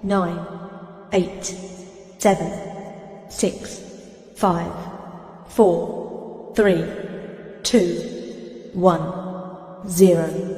9, 8, 7, 6, 5, 4, 3, 2, 1, 0.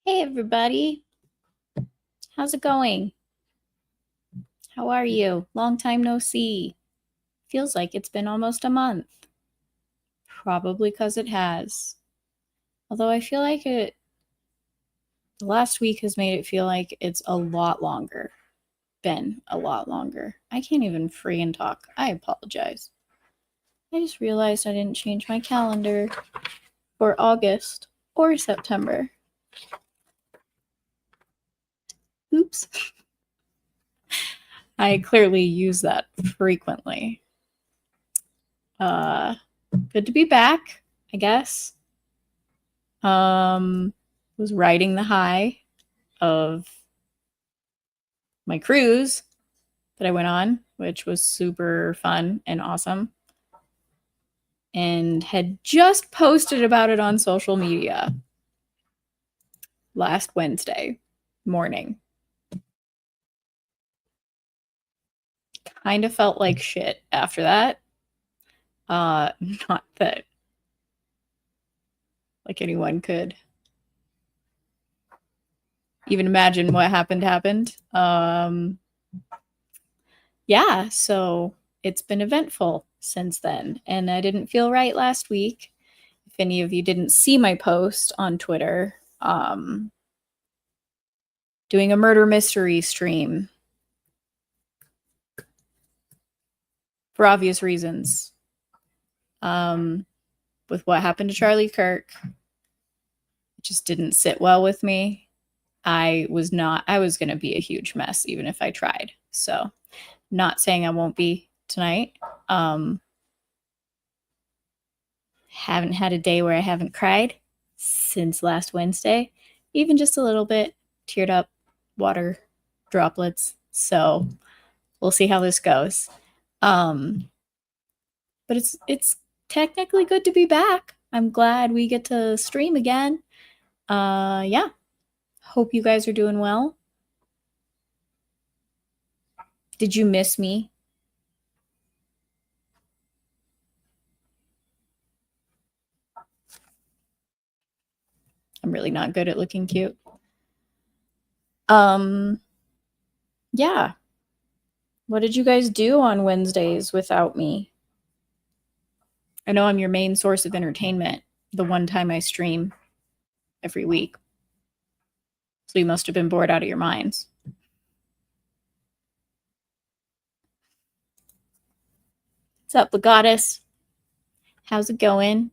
Hey everybody, how's it going? How are you? Long time no see. Feels like it's been almost a month. Probably because it has. Although I feel like the last week has made it feel like it's a lot longer. Been a lot longer. I can't even freaking talk. I apologize. I just realized I didn't change my calendar for August or September. Oops. I clearly use that frequently. Good to be back, I guess. Was riding the high of my cruise that I went on, which was super fun and awesome. And had just posted about it on social media last Wednesday morning. Kind of felt like shit after that. Not that like anyone could even imagine what happened. Yeah, so it's been eventful since then, and I didn't feel right last week. If any of you didn't see my post on Twitter, doing a murder mystery stream for obvious reasons. With what happened to Charlie Kirk, it just didn't sit well with me. I was going to be a huge mess even if I tried. So, not saying I won't be tonight. Haven't had a day where I haven't cried since last Wednesday, even just a little bit, teared up, water droplets. So we'll see how this goes. But it's technically good to be back. I'm glad we get to stream again. Yeah. Hope you guys are doing well. Did you miss me? I'm really not good at looking cute. Yeah. What did you guys do on Wednesdays without me? I know I'm your main source of entertainment, the one time I stream every week. So you must have been bored out of your minds. What's up, Legatus? How's it going?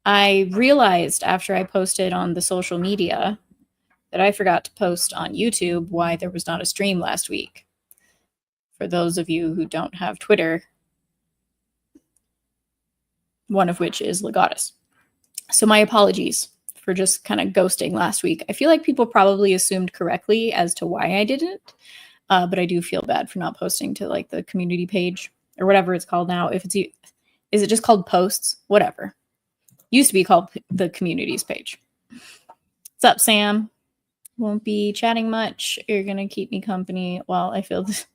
I realized after I posted on the social media that I forgot to post on YouTube why there was not a stream last week. For those of you who don't have Twitter, one of which is Legatus. So my apologies for just kind of ghosting last week. I feel like people probably assumed correctly as to why I didn't, but I do feel bad for not posting to like the community page or whatever it's called now. Is it just called posts? Whatever. Used to be called the communities page. What's up, Sam? Won't be chatting much. You're gonna keep me company while I feel this.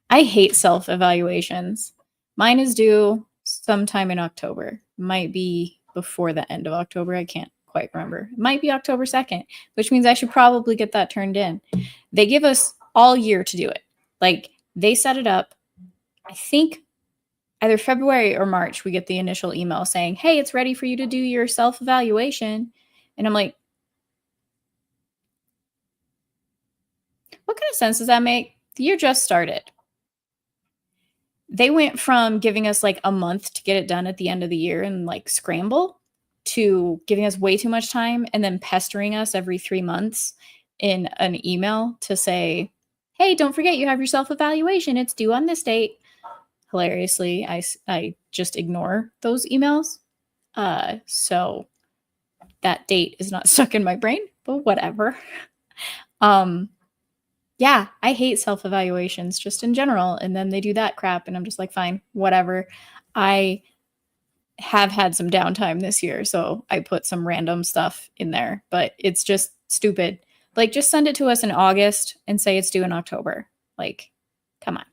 I hate self-evaluations. Mine is due sometime in October. Might be before the end of October. I can't quite remember. It might be October 2nd, which means I should probably get that turned in. They give us all year to do it. Like, they set it up, I think either February or March, we get the initial email saying, hey, it's ready for you to do your self-evaluation. And I'm like, what kind of sense does that make? The year just started. They went from giving us like a month to get it done at the end of the year and like scramble to giving us way too much time and then pestering us every 3 months in an email to say, hey, don't forget you have your self-evaluation. It's due on this date. Hilariously, I just ignore those emails. So that date is not stuck in my brain, but whatever. Yeah, I hate self-evaluations just in general. And then they do that crap and I'm just like, fine, whatever. I have had some downtime this year, so I put some random stuff in there, but it's just stupid. Like, just send it to us in August and say it's due in October. Like, come on.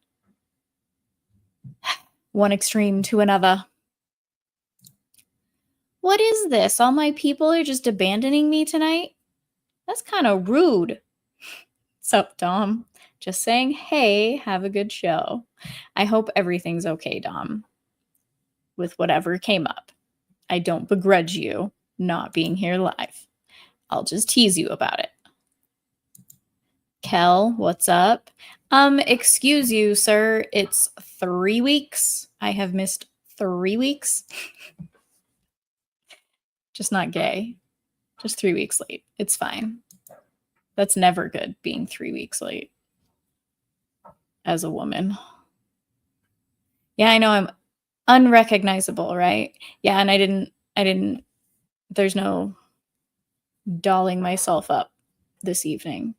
One extreme to another. What is this? All my people are just abandoning me tonight? That's kind of rude. Sup, Dom? Just saying, hey, have a good show. I hope everything's okay, Dom, with whatever came up. I don't begrudge you not being here live. I'll just tease you about it. Kel, what's up? Excuse you, sir. It's 3 weeks. I have missed 3 weeks. Just not gay. Just 3 weeks late. It's fine. That's never good, being 3 weeks late as a woman. Yeah, I know I'm unrecognizable, right? Yeah, and I didn't, there's no dolling myself up this evening.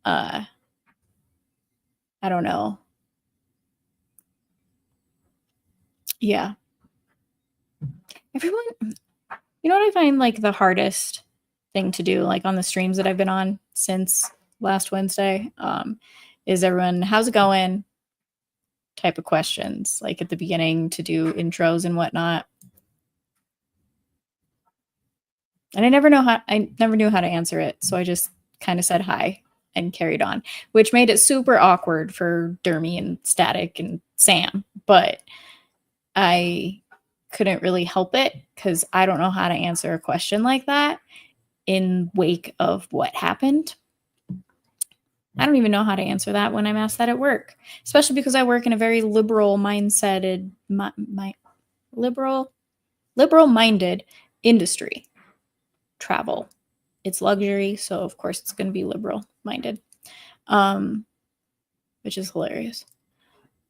I don't know. Yeah. Everyone, you know what I find like the hardest thing to do, like on the streams that I've been on since last Wednesday, is everyone, how's it going? Type of questions, like at the beginning to do intros and whatnot. And I never knew how to answer it. So I just kind of said hi and carried on, which made it super awkward for Dermy and Static and Sam. But I couldn't really help it because I don't know how to answer a question like that in wake of what happened. I don't even know how to answer that when I'm asked that at work, especially because I work in a very liberal minded industry. Travel, it's luxury, so of course it's going to be liberal minded, which is hilarious.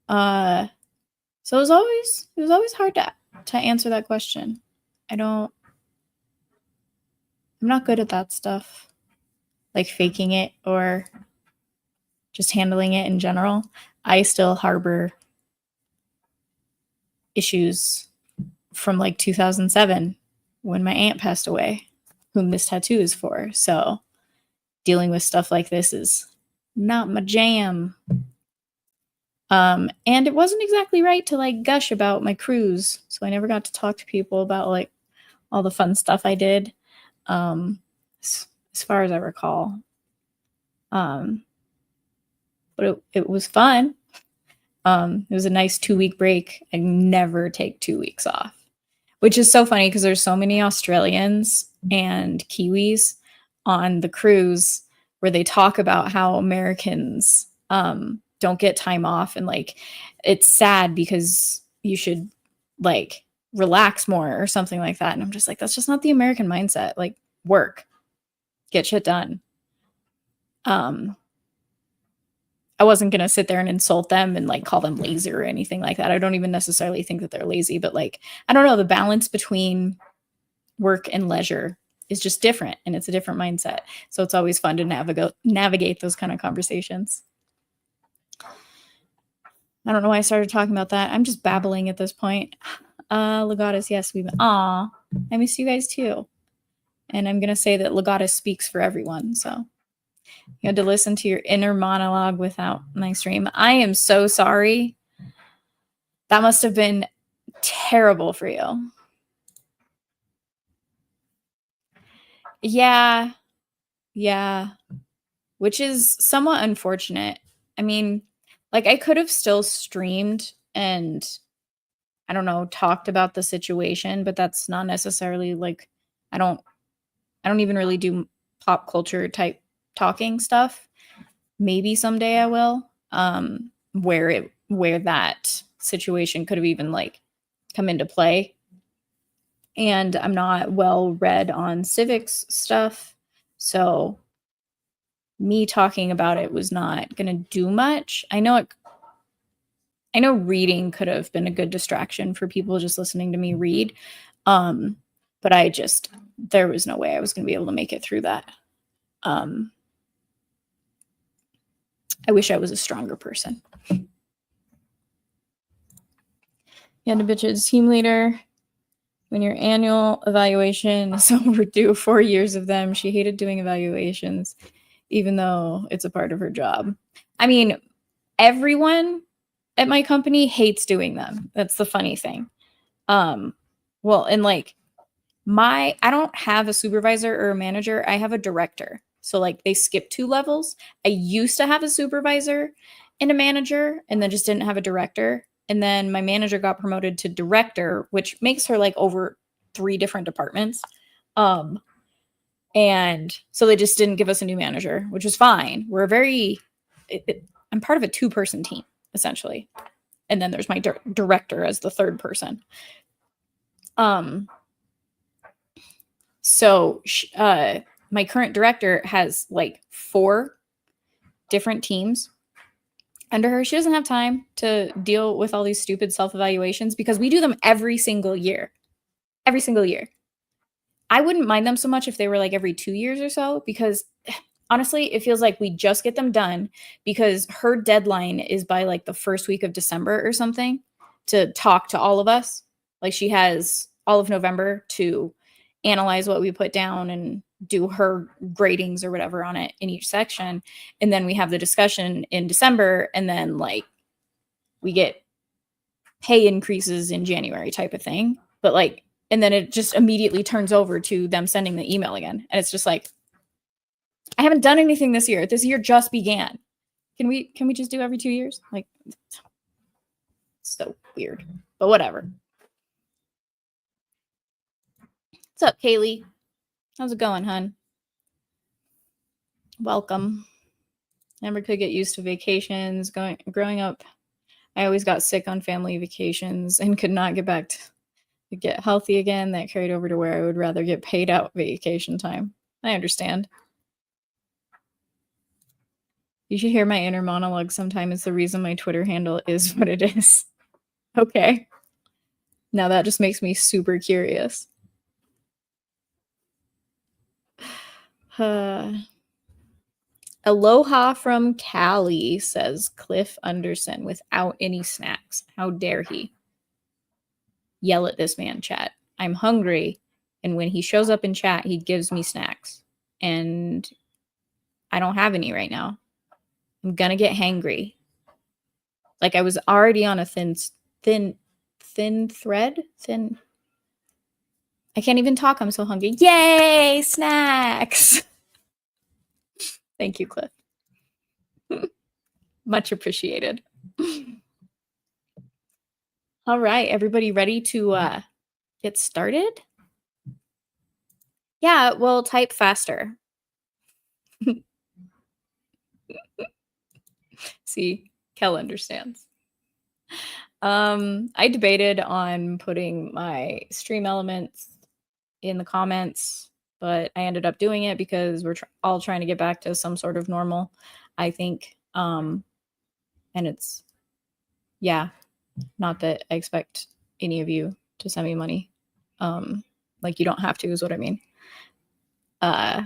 So it was always hard to answer that question. I'm not good at that stuff, like faking it or just handling it in general. I still harbor issues from like 2007 when my aunt passed away, whom this tattoo is for. So dealing with stuff like this is not my jam. And it wasn't exactly right to like gush about my cruise. So I never got to talk to people about like all the fun stuff I did. And as far as I recall. But it was fun. It was a nice 2-week break. I never take 2 weeks off, which is so funny because there's so many Australians and Kiwis on the cruise where they talk about how Americans don't get time off, and like it's sad because you should like relax more or something like that. And I'm just like, that's just not the American mindset. Like, work, get shit done. I wasn't going to sit there and insult them and like call them lazy or anything like that. I don't even necessarily think that they're lazy, but like, I don't know, the balance between work and leisure is just different, and it's a different mindset. So it's always fun to navigate those kind of conversations. I don't know why I started talking about that. I'm just babbling at this point. Legatus, yes, I miss you guys too. And I'm going to say that Legatus speaks for everyone. So you had to listen to your inner monologue without my stream. I am so sorry. That must have been terrible for you. Yeah. Which is somewhat unfortunate. I mean, like, I could have still streamed and, I don't know, talked about the situation, but that's not necessarily like, I don't even really do pop culture type talking stuff. Maybe someday I will, where that situation could have even like come into play. And I'm not well read on civics stuff, so me talking about it was not going to do much. I know reading could have been a good distraction for people just listening to me read. But there was no way I was going to be able to make it through that. I wish I was a stronger person. Yeah, the bitch's team leader. When your annual evaluation is overdue, 4 years of them. She hated doing evaluations, even though it's a part of her job. I mean, everyone at my company hates doing them. That's the funny thing. Well, and like I don't have a supervisor or a manager. I have a director. So like they skip 2 levels. I used to have a supervisor and a manager, and then just didn't have a director. And then my manager got promoted to director, which makes her like over 3 different departments. And so they just didn't give us a new manager, which was fine. I'm part of a 2-person team, essentially. And then there's my director as the 3rd person. So my current director has like 4 different teams under her. She doesn't have time to deal with all these stupid self-evaluations because we do them every single year. Every single year. I wouldn't mind them so much if they were like every 2 years or so, because honestly, it feels like we just get them done because her deadline is by like the first week of December or something to talk to all of us. Like, she has all of November to analyze what we put down and do her gradings or whatever on it in each section. And then we have the discussion in December, and then like we get pay increases in January type of thing. But like, and then it just immediately turns over to them sending the email again. And it's just like, I haven't done anything this year. This year just began. Can we just do every 2 years? Like, so weird, but whatever. What's up, Kaylee? How's it going, hun? Welcome. Never could get used to vacations. Growing up, I always got sick on family vacations and could not get back to get healthy again. That carried over to where I would rather get paid out vacation time. I understand. You should hear my inner monologue sometime. It's the reason my Twitter handle is what it is. Okay. Now that just makes me super curious. Aloha from Cali, says Cliff Anderson, without any snacks. How dare he? Yell at this man, chat. I'm hungry, and when he shows up in chat, he gives me snacks. And I don't have any right now. I'm gonna get hangry. Like, I was already on a thin thread. I can't even talk. I'm so hungry. Yay, snacks. Thank you, Cliff. Much appreciated. All right, everybody ready to get started? Yeah, well, type faster. See, Kel understands. I debated on putting my stream elements in the comments, but I ended up doing it because we're all trying to get back to some sort of normal, I think. And it's, yeah, not that I expect any of you to send me money. Like, you don't have to, is what I mean. But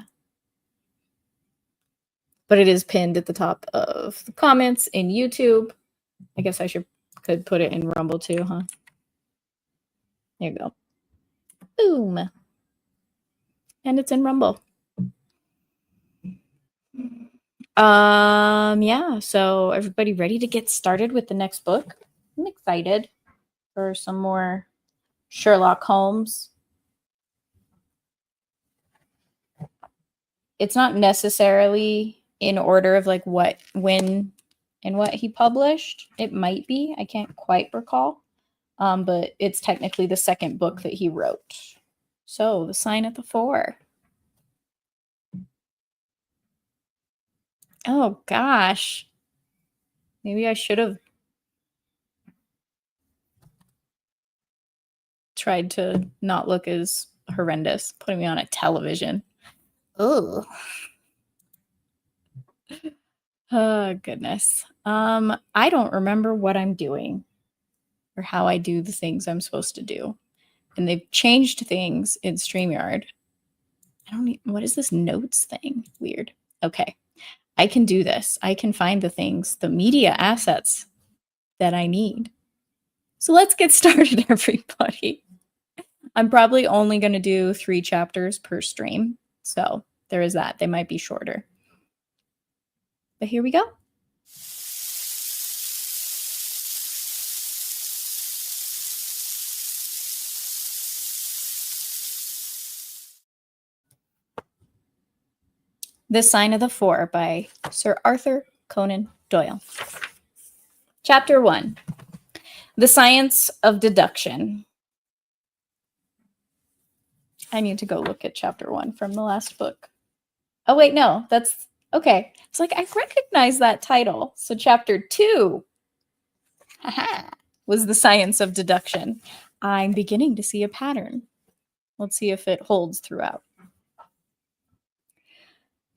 it is pinned at the top of the comments in YouTube. I guess I could put it in Rumble too, huh? There you go. Boom. And it's in Rumble. Yeah, so everybody ready to get started with the next book? I'm excited for some more Sherlock Holmes. It's not necessarily in order of like what, when, and what he published. It might be. I can't quite recall. But it's technically the second book that he wrote. So, The Sign at the Four. Oh, gosh. Maybe I should have tried to not look as horrendous, putting me on a television. Ugh. Oh, goodness. I don't remember what I'm doing or how I do the things I'm supposed to do. And they've changed things in StreamYard. What is this notes thing? Weird. Okay. I can do this. I can find the things, the media assets that I need. So let's get started, everybody. I'm probably only going to do 3 chapters per stream. So there is that. They might be shorter. But here we go. The Sign of the Four by Sir Arthur Conan Doyle. Chapter 1. The Science of Deduction. I need to go look at chapter 1 from the last book. Oh, wait, no, that's okay. It's like, I recognize that title. So chapter 2 was The Science of Deduction. I'm beginning to see a pattern. Let's see if it holds throughout.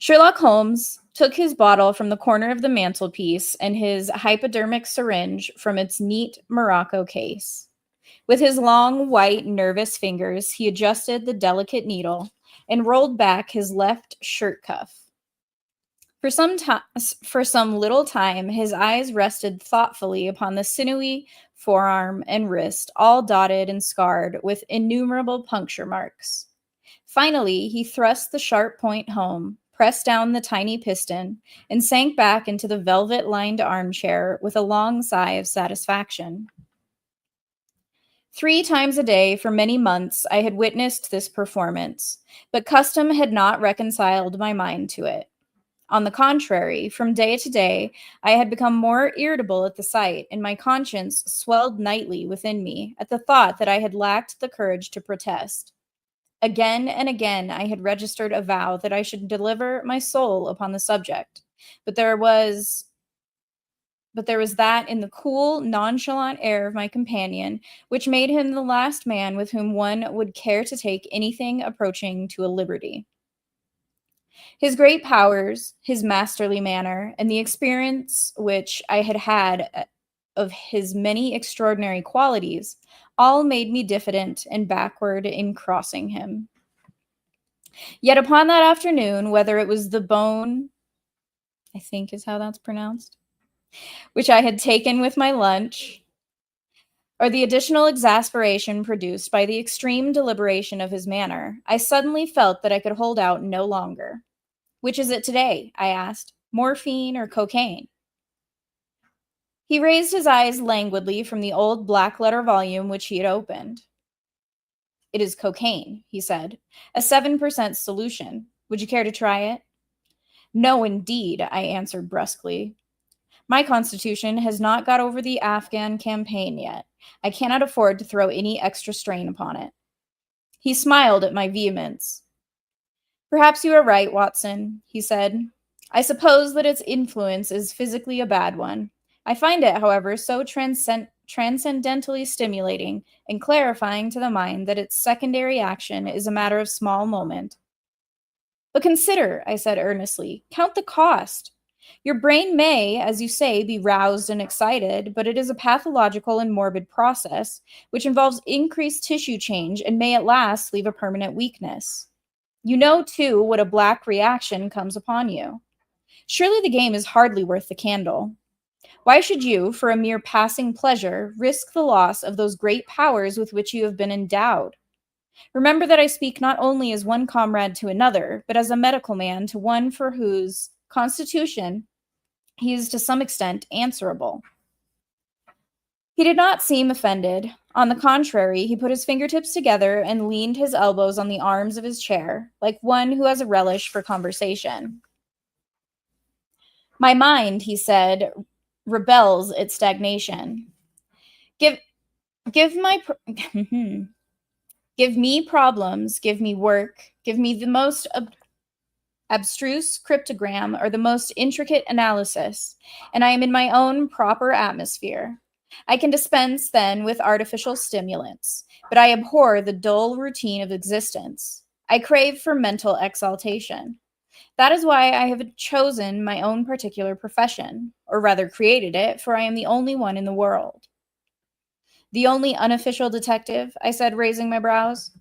Sherlock Holmes took his bottle from the corner of the mantelpiece and his hypodermic syringe from its neat morocco case. With his long, white, nervous fingers, he adjusted the delicate needle and rolled back his left shirt cuff. For some little time, his eyes rested thoughtfully upon the sinewy forearm and wrist, all dotted and scarred with innumerable puncture marks. Finally, he thrust the sharp point home, pressed down the tiny piston, and sank back into the velvet-lined armchair with a long sigh of satisfaction. 3 times a day for many months I had witnessed this performance, but custom had not reconciled my mind to it. On the contrary, from day to day, I had become more irritable at the sight, and my conscience swelled nightly within me at the thought that I had lacked the courage to protest. Again and again I had registered a vow that I should deliver my soul upon the subject, but there was that in the cool, nonchalant air of my companion which made him the last man with whom one would care to take anything approaching to a liberty. His great powers, his masterly manner, and the experience which I had had of his many extraordinary qualities all made me diffident and backward in crossing him. Yet upon that afternoon, whether it was the bone, I think is how that's pronounced, which I had taken with my lunch, or the additional exasperation produced by the extreme deliberation of his manner, I suddenly felt that I could hold out no longer. Which is it today? I asked. Morphine or cocaine? He raised his eyes languidly from the old black-letter volume which he had opened. It is cocaine, he said. A 7% solution. Would you care to try it? No, indeed, I answered brusquely. My constitution has not got over the Afghan campaign yet. I cannot afford to throw any extra strain upon it. He smiled at my vehemence. Perhaps you are right, Watson, he said. I suppose that its influence is physically a bad one. I find it, however, so transcendentally stimulating and clarifying to the mind that its secondary action is a matter of small moment. But consider, I said earnestly, count the cost. Your brain may, as you say, be roused and excited, but it is a pathological and morbid process which involves increased tissue change and may at last leave a permanent weakness. You know, too, what a black reaction comes upon you. Surely the game is hardly worth the candle. Why should you, for a mere passing pleasure, risk the loss of those great powers with which you have been endowed? Remember that I speak not only as one comrade to another, but as a medical man to one for whose constitution he is to some extent answerable. He did not seem offended. On the contrary, he put his fingertips together and leaned his elbows on the arms of his chair, like one who has a relish for conversation. My mind, he said, rebels at stagnation. Give me problems, give me work, give me the most abstruse cryptogram or the most intricate analysis, and I am in my own proper atmosphere. I can dispense then with artificial stimulants, but I abhor the dull routine of existence. I crave for mental exaltation. That is why I have chosen my own particular profession, or rather created it, for I am the only one in the world. The only unofficial detective, I said, raising my brows.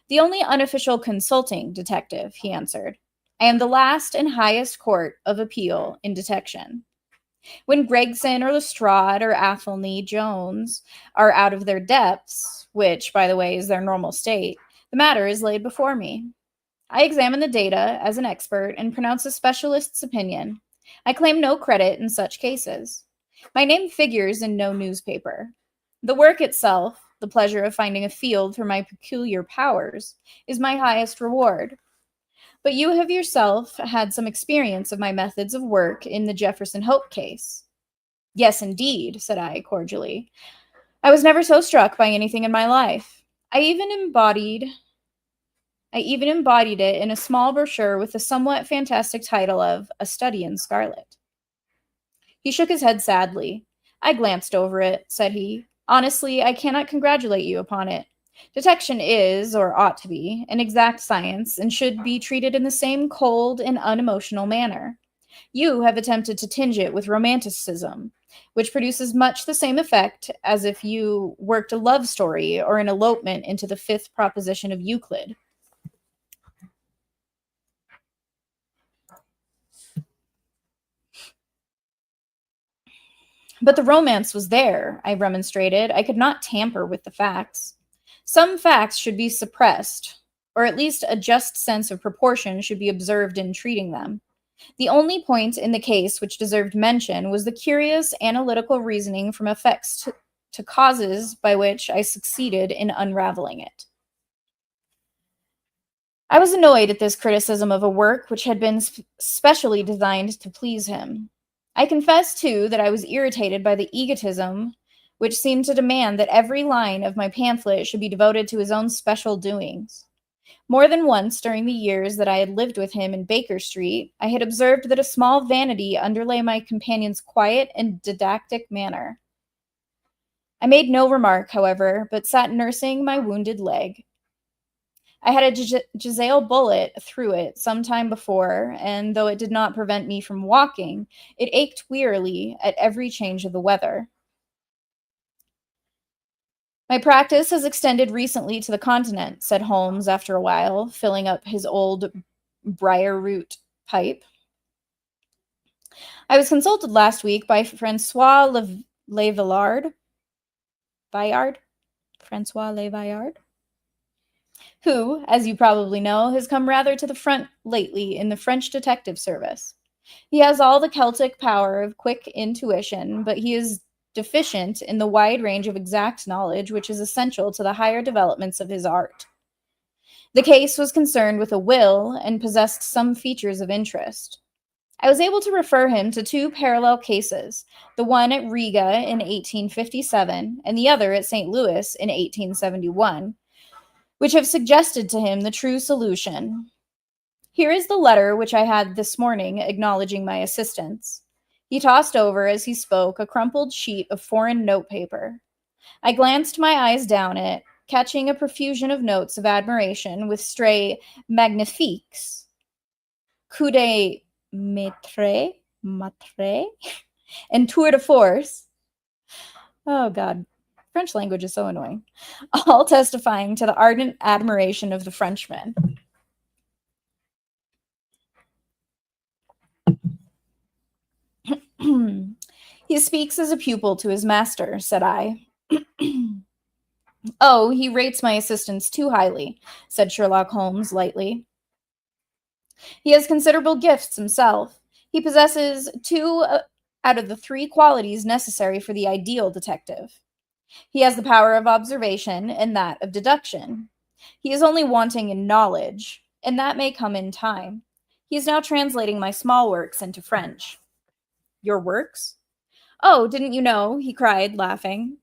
The only unofficial consulting detective, he answered. I am the last and highest court of appeal in detection. When Gregson or Lestrade or Athelney Jones are out of their depths, which, by the way, is their normal state, the matter is laid before me. I examine the data as an expert and pronounce a specialist's opinion. I claim no credit in such cases. My name figures in no newspaper. The work itself, the pleasure of finding a field for my peculiar powers, is my highest reward. But you have yourself had some experience of my methods of work in the Jefferson Hope case. Yes, indeed, said I cordially. I was never so struck by anything in my life. I even embodied it in a small brochure with the somewhat fantastic title of A Study in Scarlet. He shook his head sadly. I glanced over it, said he. Honestly, I cannot congratulate you upon it. Detection is, or ought to be, an exact science and should be treated in the same cold and unemotional manner. You have attempted to tinge it with romanticism, which produces much the same effect as if you worked a love story or an elopement into the fifth proposition of Euclid. But the romance was there, I remonstrated. I could not tamper with the facts. Some facts should be suppressed, or at least a just sense of proportion should be observed in treating them. The only point in the case which deserved mention was the curious analytical reasoning from effects to causes by which I succeeded in unraveling it. I was annoyed at this criticism of a work which had been specially designed to please him. I confess, too, that I was irritated by the egotism which seemed to demand that every line of my pamphlet should be devoted to his own special doings. More than once during the years that I had lived with him in Baker Street, I had observed that a small vanity underlay my companion's quiet and didactic manner. I made no remark, however, but sat nursing my wounded leg. I had a Giselle bullet through it some time before, and though it did not prevent me from walking, it ached wearily at every change of the weather. My practice has extended recently to the continent, said Holmes after a while, filling up his old briar-root pipe. I was consulted last week by Francois Le Vaillard, who, as you probably know, has come rather to the front lately in the French detective service. He has all the Celtic power of quick intuition, but he is deficient in the wide range of exact knowledge which is essential to the higher developments of his art. The case was concerned with a will and possessed some features of interest. I was able to refer him to two parallel cases, the one at Riga in 1857 and the other at St. Louis in 1871, which have suggested to him the true solution. Here is the letter which I had this morning acknowledging my assistance. He tossed over as he spoke a crumpled sheet of foreign notepaper. I glanced my eyes down it, catching a profusion of notes of admiration with stray magnifiques, coup de maitre, and tour de force. Oh, God. French language is so annoying. All testifying to the ardent admiration of the Frenchman. He speaks as a pupil to his master, said I. Oh, he rates my assistance too highly, said Sherlock Holmes lightly. He has considerable gifts himself. He possesses two out of the three qualities necessary for the ideal detective. He has the power of observation and that of deduction. He is only wanting in knowledge, and that may come in time. He is now translating my small works into French. Your works? Oh, didn't you know? He cried, laughing.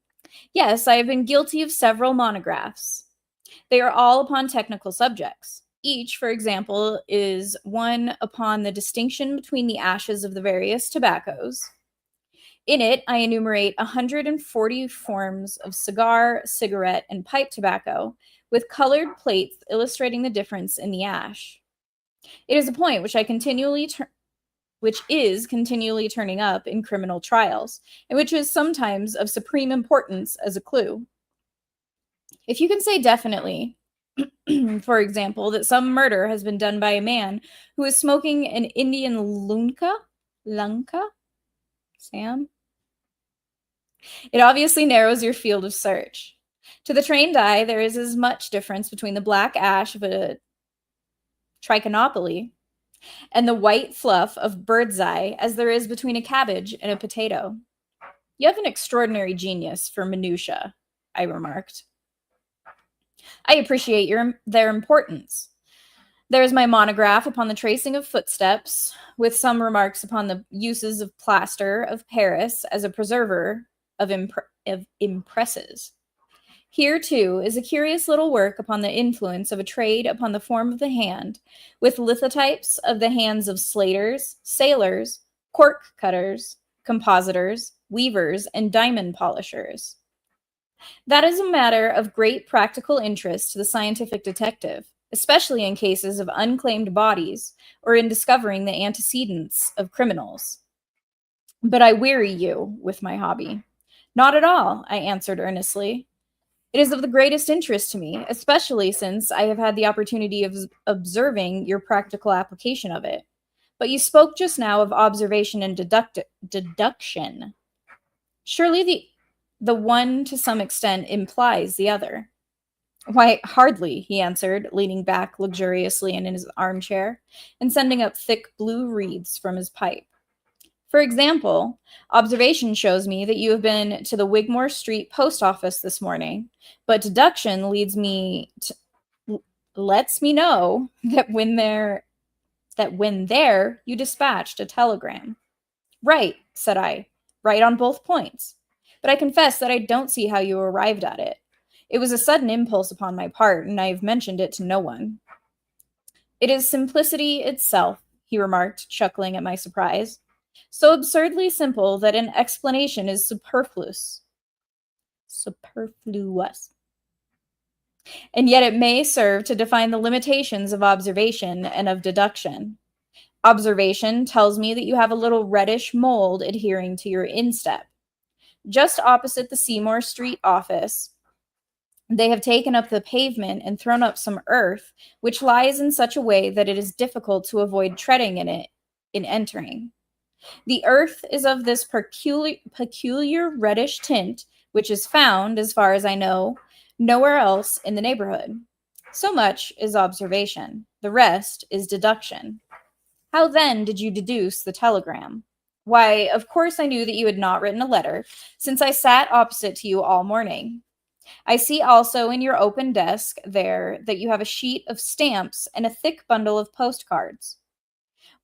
Yes, I have been guilty of several monographs. They are all upon technical subjects. Each, for example, is one upon the distinction between the ashes of the various tobaccos. In it, I enumerate 140 forms of cigar, cigarette, and pipe tobacco, with colored plates illustrating the difference in the ash. It is a point which is continually turning up in criminal trials, and which is sometimes of supreme importance as a clue. If you can say definitely, for example, that some murder has been done by a man who is smoking an Indian lunka, Sam? It obviously narrows your field of search. To the trained eye, there is as much difference between the black ash of a trichinopoly and the white fluff of bird's eye as there is between a cabbage and a potato. You have an extraordinary genius for minutiae, I remarked. I appreciate their importance. There is my monograph upon the tracing of footsteps, with some remarks upon the uses of plaster of Paris as a preserver of impresses. Here, too, is a curious little work upon the influence of a trade upon the form of the hand, with lithotypes of the hands of slaters, sailors, cork cutters, compositors, weavers, and diamond polishers. That is a matter of great practical interest to the scientific detective, especially in cases of unclaimed bodies or in discovering the antecedents of criminals. But I weary you with my hobby. Not at all, I answered earnestly. It is of the greatest interest to me, especially since I have had the opportunity of observing your practical application of it. But you spoke just now of observation and deduction. Surely the one to some extent implies the other. Why, hardly, he answered, leaning back luxuriously in his armchair and sending up thick blue wreaths from his pipe. For example, observation shows me that you have been to the Wigmore Street post office this morning, but deduction lets me know that when there you dispatched a telegram. Right, said I, right on both points. But I confess that I don't see how you arrived at it. It was a sudden impulse upon my part, and I have mentioned it to no one. It is simplicity itself, he remarked, chuckling at my surprise. So absurdly simple that an explanation is superfluous. And yet it may serve to define the limitations of observation and of deduction. Observation tells me that you have a little reddish mold adhering to your instep. Just opposite the Seymour Street office, they have taken up the pavement and thrown up some earth, which lies in such a way that it is difficult to avoid treading in it in entering. The earth is of this peculiar reddish tint, which is found, as far as I know, nowhere else in the neighborhood. So much is observation. The rest is deduction. How then did you deduce the telegram? Why, of course I knew that you had not written a letter, since I sat opposite to you all morning. I see also in your open desk there that you have a sheet of stamps and a thick bundle of postcards.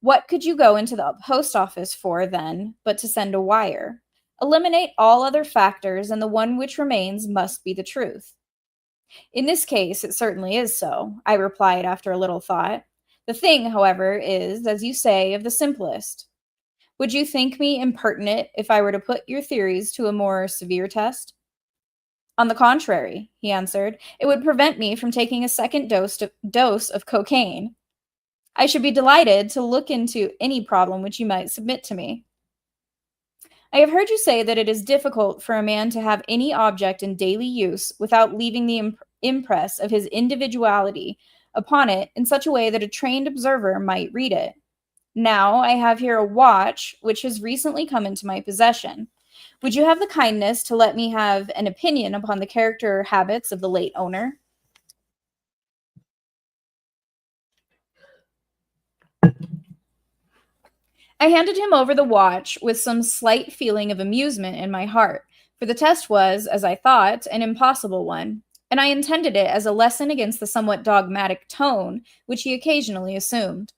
What could you go into the post office for, then, but to send a wire? Eliminate all other factors, and the one which remains must be the truth. In this case, it certainly is so, I replied after a little thought. The thing, however, is, as you say, of the simplest. Would you think me impertinent if I were to put your theories to a more severe test? On the contrary, he answered, it would prevent me from taking a second dose of cocaine. I should be delighted to look into any problem which you might submit to me. I have heard you say that it is difficult for a man to have any object in daily use without leaving the impress of his individuality upon it in such a way that a trained observer might read it. Now I have here a watch which has recently come into my possession. Would you have the kindness to let me have an opinion upon the character or habits of the late owner? I handed him over the watch with some slight feeling of amusement in my heart, for the test was, as I thought, an impossible one, and I intended it as a lesson against the somewhat dogmatic tone which he occasionally assumed.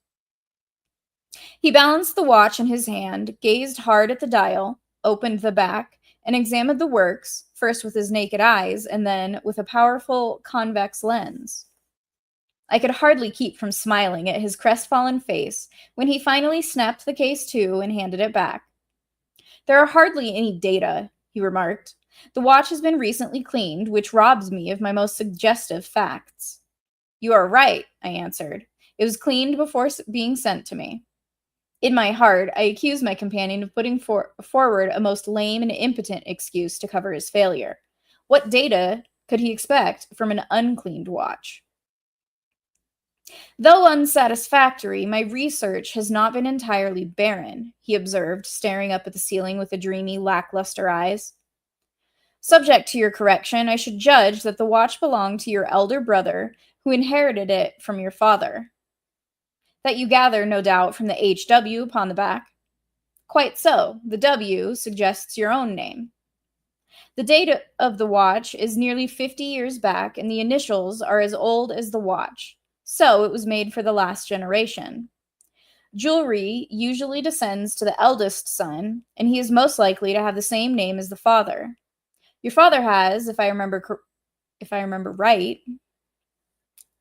He balanced the watch in his hand, gazed hard at the dial, opened the back, and examined the works, first with his naked eyes, and then with a powerful convex lens. I could hardly keep from smiling at his crestfallen face when he finally snapped the case to and handed it back. There are hardly any data, he remarked. The watch has been recently cleaned, which robs me of my most suggestive facts. You are right, I answered. It was cleaned before being sent to me. In my heart, I accused my companion of putting forward a most lame and impotent excuse to cover his failure. What data could he expect from an uncleaned watch? Though unsatisfactory, my research has not been entirely barren, he observed, staring up at the ceiling with the dreamy, lackluster eyes. Subject to your correction, I should judge that the watch belonged to your elder brother, who inherited it from your father. That you gather, no doubt, from the HW upon the back. Quite so. The W suggests your own name. The date of the watch is nearly 50 years back, and the initials are as old as the watch. So it was made for the last generation. Jewelry usually descends to the eldest son, and he is most likely to have the same name as the father. Your father has, if I remember right,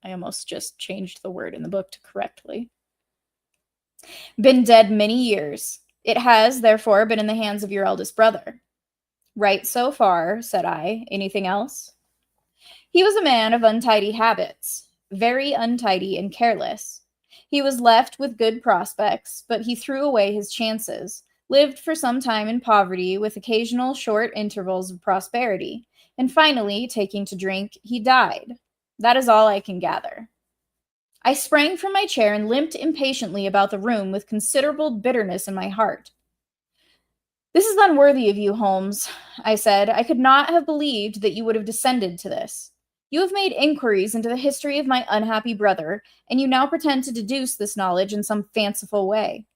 I almost just changed the word in the book to correctly, been dead many years. It has, therefore, been in the hands of your eldest brother. Right so far, said I. Anything else? He was a man of untidy habits, very untidy and careless. He was left with good prospects, but he threw away his chances, lived for some time in poverty with occasional short intervals of prosperity, and finally, taking to drink, he died. That is all I can gather. I sprang from my chair and limped impatiently about the room with considerable bitterness in my heart. This is unworthy of you, Holmes, I said. I could not have believed that you would have descended to this. You have made inquiries into the history of my unhappy brother, and you now pretend to deduce this knowledge in some fanciful way.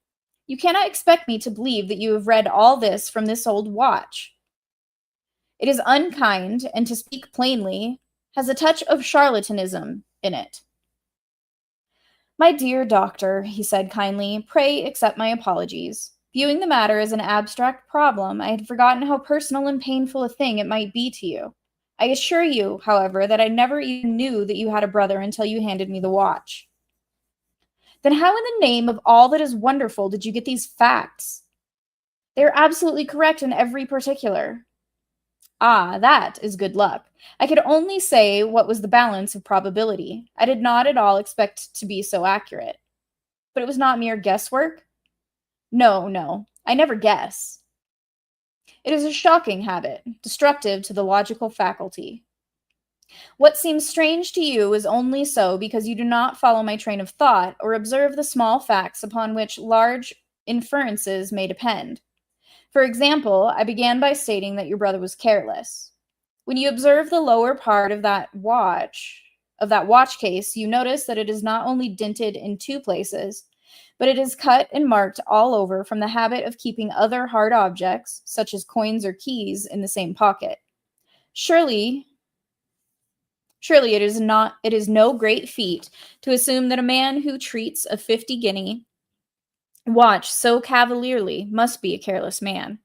You cannot expect me to believe that you have read all this from this old watch. It is unkind, and to speak plainly, has a touch of charlatanism in it. My dear doctor, he said kindly, pray accept my apologies. Viewing the matter as an abstract problem, I had forgotten how personal and painful a thing it might be to you. I assure you, however, that I never even knew that you had a brother until you handed me the watch. Then how in the name of all that is wonderful did you get these facts? They are absolutely correct in every particular. Ah, that is good luck. I could only say what was the balance of probability. I did not at all expect to be so accurate. But it was not mere guesswork? No, I never guess. It is a shocking habit, destructive to the logical faculty. What seems strange to you is only so because you do not follow my train of thought or observe the small facts upon which large inferences may depend. For example, I began by stating that your brother was careless. When you observe the lower part of that watch case, you notice that it is not only dinted in 2 places, but it is cut and marked all over from the habit of keeping other hard objects, such as coins or keys, in the same pocket. Surely, Surely it is no great feat to assume that a man who treats a 50-guinea watch so cavalierly must be a careless man.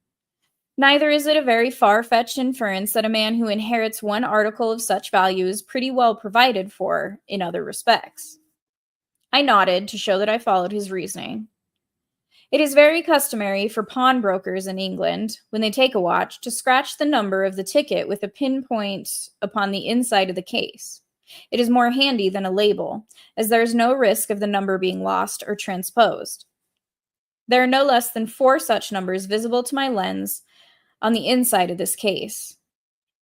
Neither is it a very far-fetched inference that a man who inherits one article of such value is pretty well provided for in other respects. I nodded to show that I followed his reasoning. It is very customary for pawnbrokers in England, when they take a watch, to scratch the number of the ticket with a pinpoint upon the inside of the case. It is more handy than a label, as there is no risk of the number being lost or transposed. There are no less than 4 such numbers visible to my lens on the inside of this case.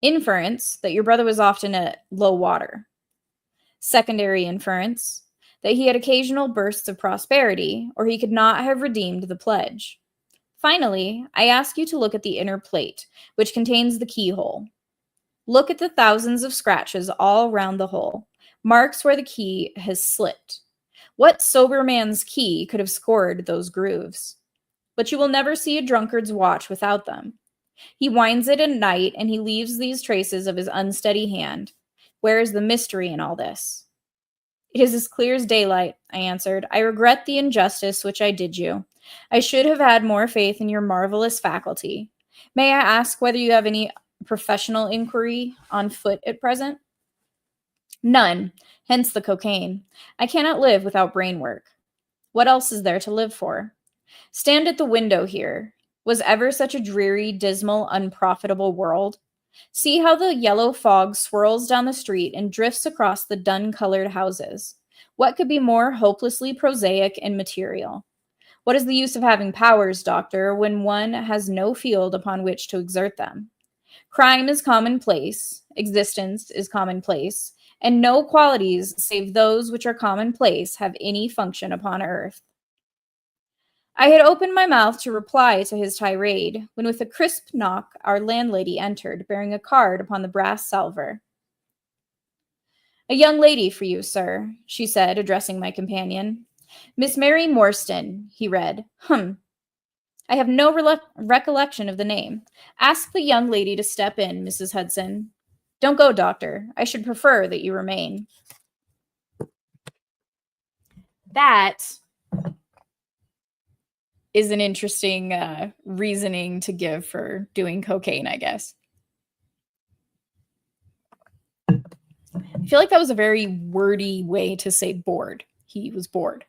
Inference, that your brother was often at low water. Secondary inference, that he had occasional bursts of prosperity, or he could not have redeemed the pledge. Finally, I ask you to look at the inner plate, which contains the keyhole. Look at the thousands of scratches all round the hole, marks where the key has slipped. What sober man's key could have scored those grooves? But you will never see a drunkard's watch without them. He winds it at night, and he leaves these traces of his unsteady hand. Where is the mystery in all this? It is as clear as daylight, I answered. I regret the injustice which I did you. I should have had more faith in your marvelous faculty. May I ask whether you have any professional inquiry on foot at present? None, hence the cocaine. I cannot live without brain work. What else is there to live for? Stand at the window here. Was ever such a dreary, dismal, unprofitable world? See how the yellow fog swirls down the street and drifts across the dun-colored houses. What could be more hopelessly prosaic and material? What is the use of having powers, doctor, when one has no field upon which to exert them? Crime is commonplace, existence is commonplace, and no qualities save those which are commonplace have any function upon earth. I had opened my mouth to reply to his tirade, when with a crisp knock our landlady entered, bearing a card upon the brass salver. A young lady for you, sir, she said, addressing my companion. Miss Mary Morstan, he read. I have no recollection of the name. Ask the young lady to step in, Mrs. Hudson. Don't go, doctor. I should prefer that you remain. That is an interesting reasoning to give for doing cocaine, I guess. I feel like that was a very wordy way to say bored. He was bored.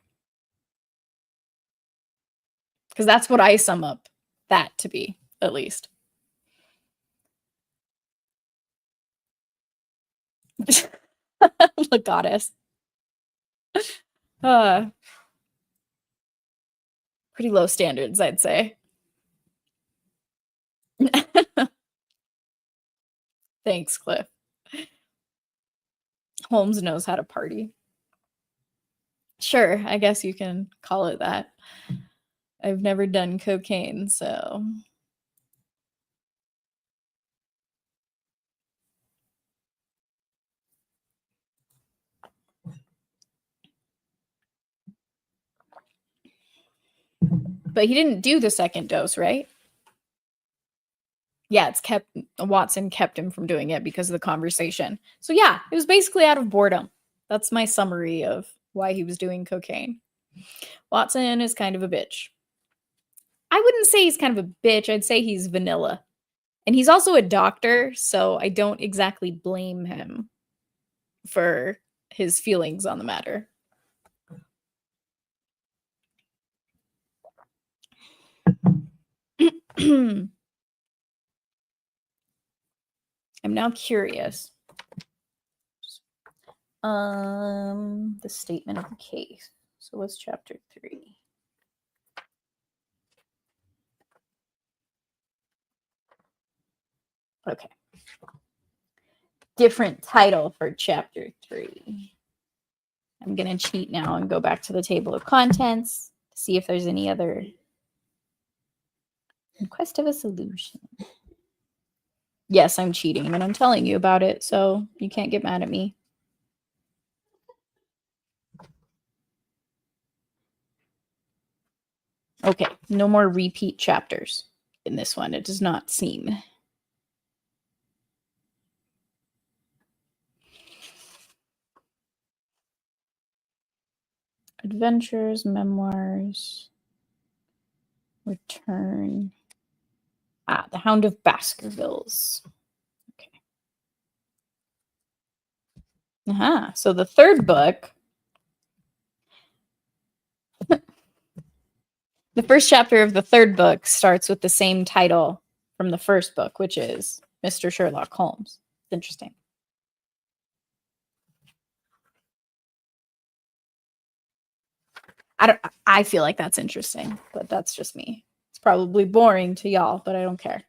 Because that's what I sum up that to be, at least. The goddess. Pretty low standards, I'd say. Thanks, Cliff. Holmes knows how to party. Sure, I guess you can call it that. I've never done cocaine, so... But he didn't do the second dose, right? Yeah, Watson kept him from doing it because of the conversation. So yeah, it was basically out of boredom. That's my summary of why he was doing cocaine. Watson is kind of a bitch. I wouldn't say he's kind of a bitch. I'd say he's vanilla. And he's also a doctor, so I don't exactly blame him for his feelings on the matter. I'm now curious. The statement of the case. So what's chapter 3? Okay. Different title for chapter 3. I'm going to cheat now and go back to the table of contents to see if there's any other. In quest of a solution. Yes, I'm cheating, and I'm telling you about it, so you can't get mad at me. Okay, no more repeat chapters in this one. It does not seem. Adventures, memoirs, return. The Hound of Baskervilles. Okay. So the third book, the first chapter of the third book starts with the same title from the first book, which is Mr. Sherlock Holmes. It's interesting. I feel like that's interesting, but that's just me. It's probably boring to y'all, but I don't care.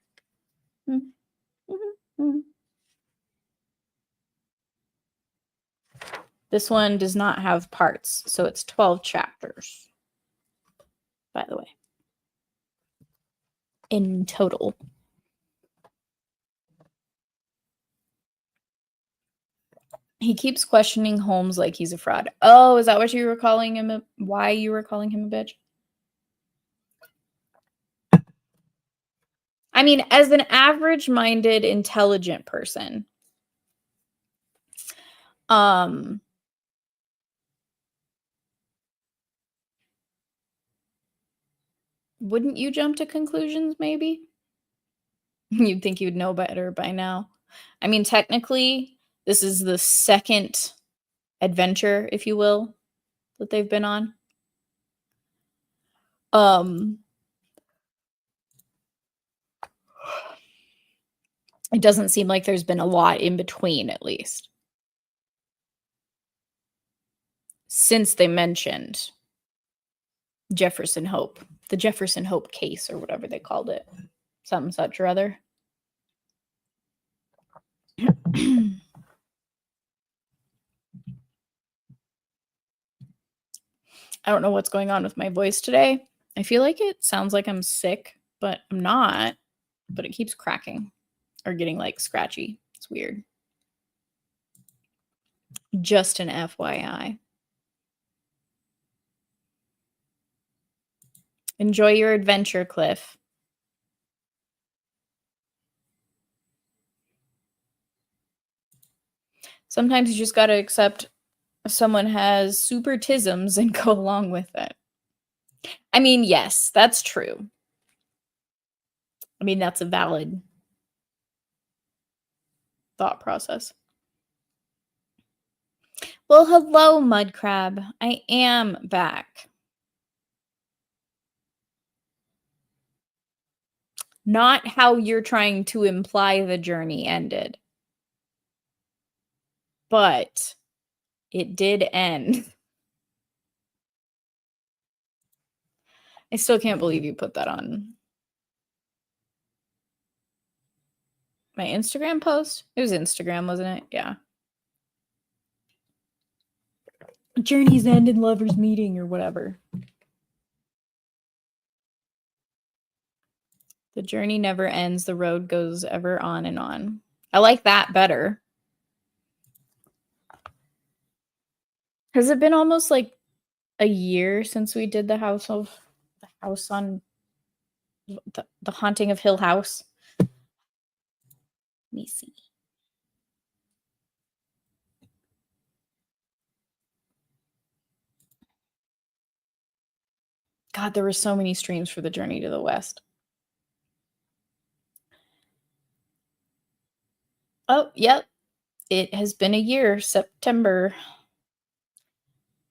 This one does not have parts, so it's 12 chapters, by the way, in total. He keeps questioning Holmes like he's a fraud. Oh, is that what you were calling him? Why you were calling him a bitch? I mean, as an average-minded, intelligent person, wouldn't you jump to conclusions, maybe? You'd think you'd know better by now. I mean, technically, this is the second adventure, if you will, that they've been on. It doesn't seem like there's been a lot in between, at least, since they mentioned Jefferson Hope, the Jefferson Hope case, or whatever they called it, something such or other. I don't know what's going on with my voice today. I feel like it sounds like I'm sick, but I'm not. But it keeps cracking or getting like scratchy. It's weird. Just an FYI. Enjoy your adventure, Cliff. Sometimes you just got to accept someone has supertisms and go along with it. I mean, yes, that's true. I mean, that's a valid thought process. Well, hello, Mudcrab. I am back. Not how you're trying to imply the journey ended. But it did end. I still can't believe you put that on my Instagram post. It was Instagram, wasn't it? Yeah. Journeys end in lovers meeting or whatever. The journey never ends. The road goes ever on and on. I like that better. Has it been almost like a year since we did the house on the Haunting of Hill House? Let me see. God, there were so many streams for the Journey to the West. Oh, yep. It has been a year, September.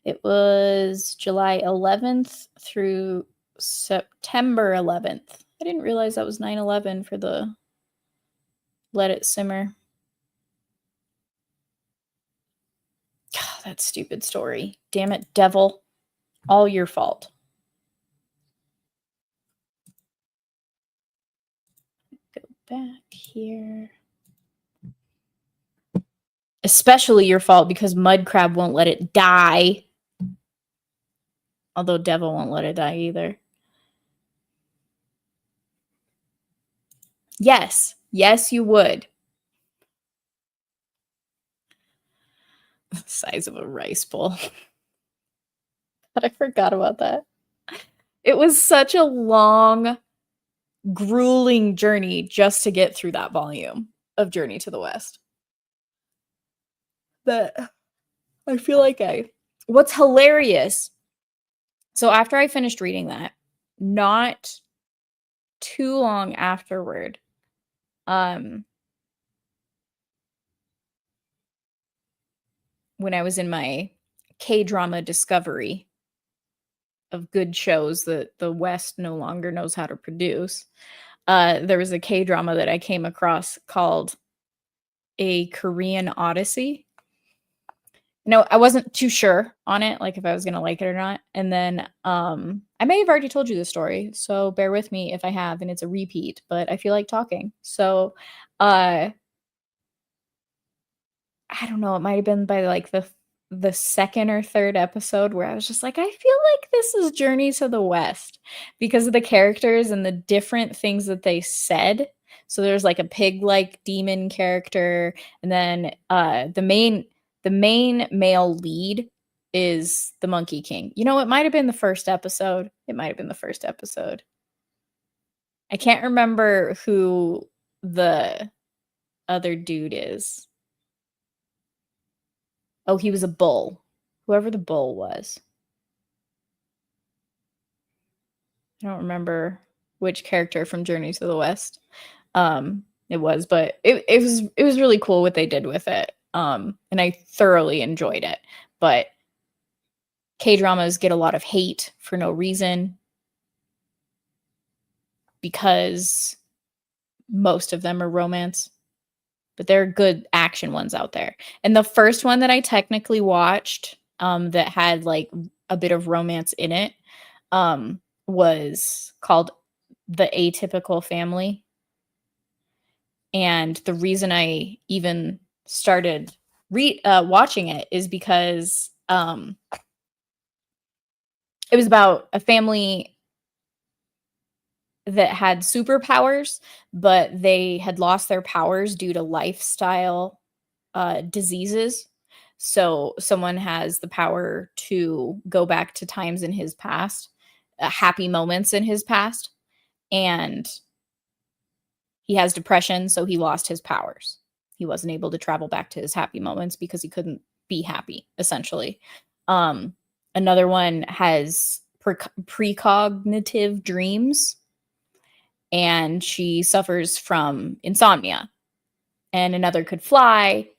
It was July 11th through September 11th. I didn't realize that was 9/11 for the Let It Simmer. God, that stupid story. Damn it, devil. All your fault. Go back here. Especially your fault because Mudcrab won't let it die. Although Devil won't let it die either. Yes. Yes, you would. The size of a rice bowl. But I forgot about that. It was such a long, grueling journey just to get through that volume of Journey to the West. That I feel like what's hilarious So after I finished reading that, not too long afterward, when I was in my K-drama discovery of good shows that the West no longer knows how to produce, there was a K-drama that I came across called A Korean Odyssey. I wasn't too sure on it, like if I was gonna like it or not. And then I may have already told you the story, so bear with me if I have, and it's a repeat, but I feel like talking. So uh I don't know, it might have been by like the second or third episode where I was just like, I feel like this is Journey to the West because of the characters and the different things that they said. So there's like a pig-like demon character, and then the main male lead is the Monkey King. It might have been the first episode. It might have been the first episode. I can't remember who the other dude is. Oh, he was a bull. Whoever the bull was. I don't remember which character from Journey to the West it was, but it was really cool what they did with it. And I thoroughly enjoyed it. But K-dramas get a lot of hate for no reason because most of them are romance. But there are good action ones out there. And the first one that I technically watched that had like a bit of romance in it was called The Atypical Family. And the reason I even started watching it is because it was about a family that had superpowers, but they had lost their powers due to lifestyle diseases. So someone has the power to go back to times in his past, happy moments in his past, and he has depression, so he lost his powers. He wasn't able to travel back to his happy moments because he couldn't be happy, essentially. Another one has precognitive dreams, and she suffers from insomnia. And another could fly,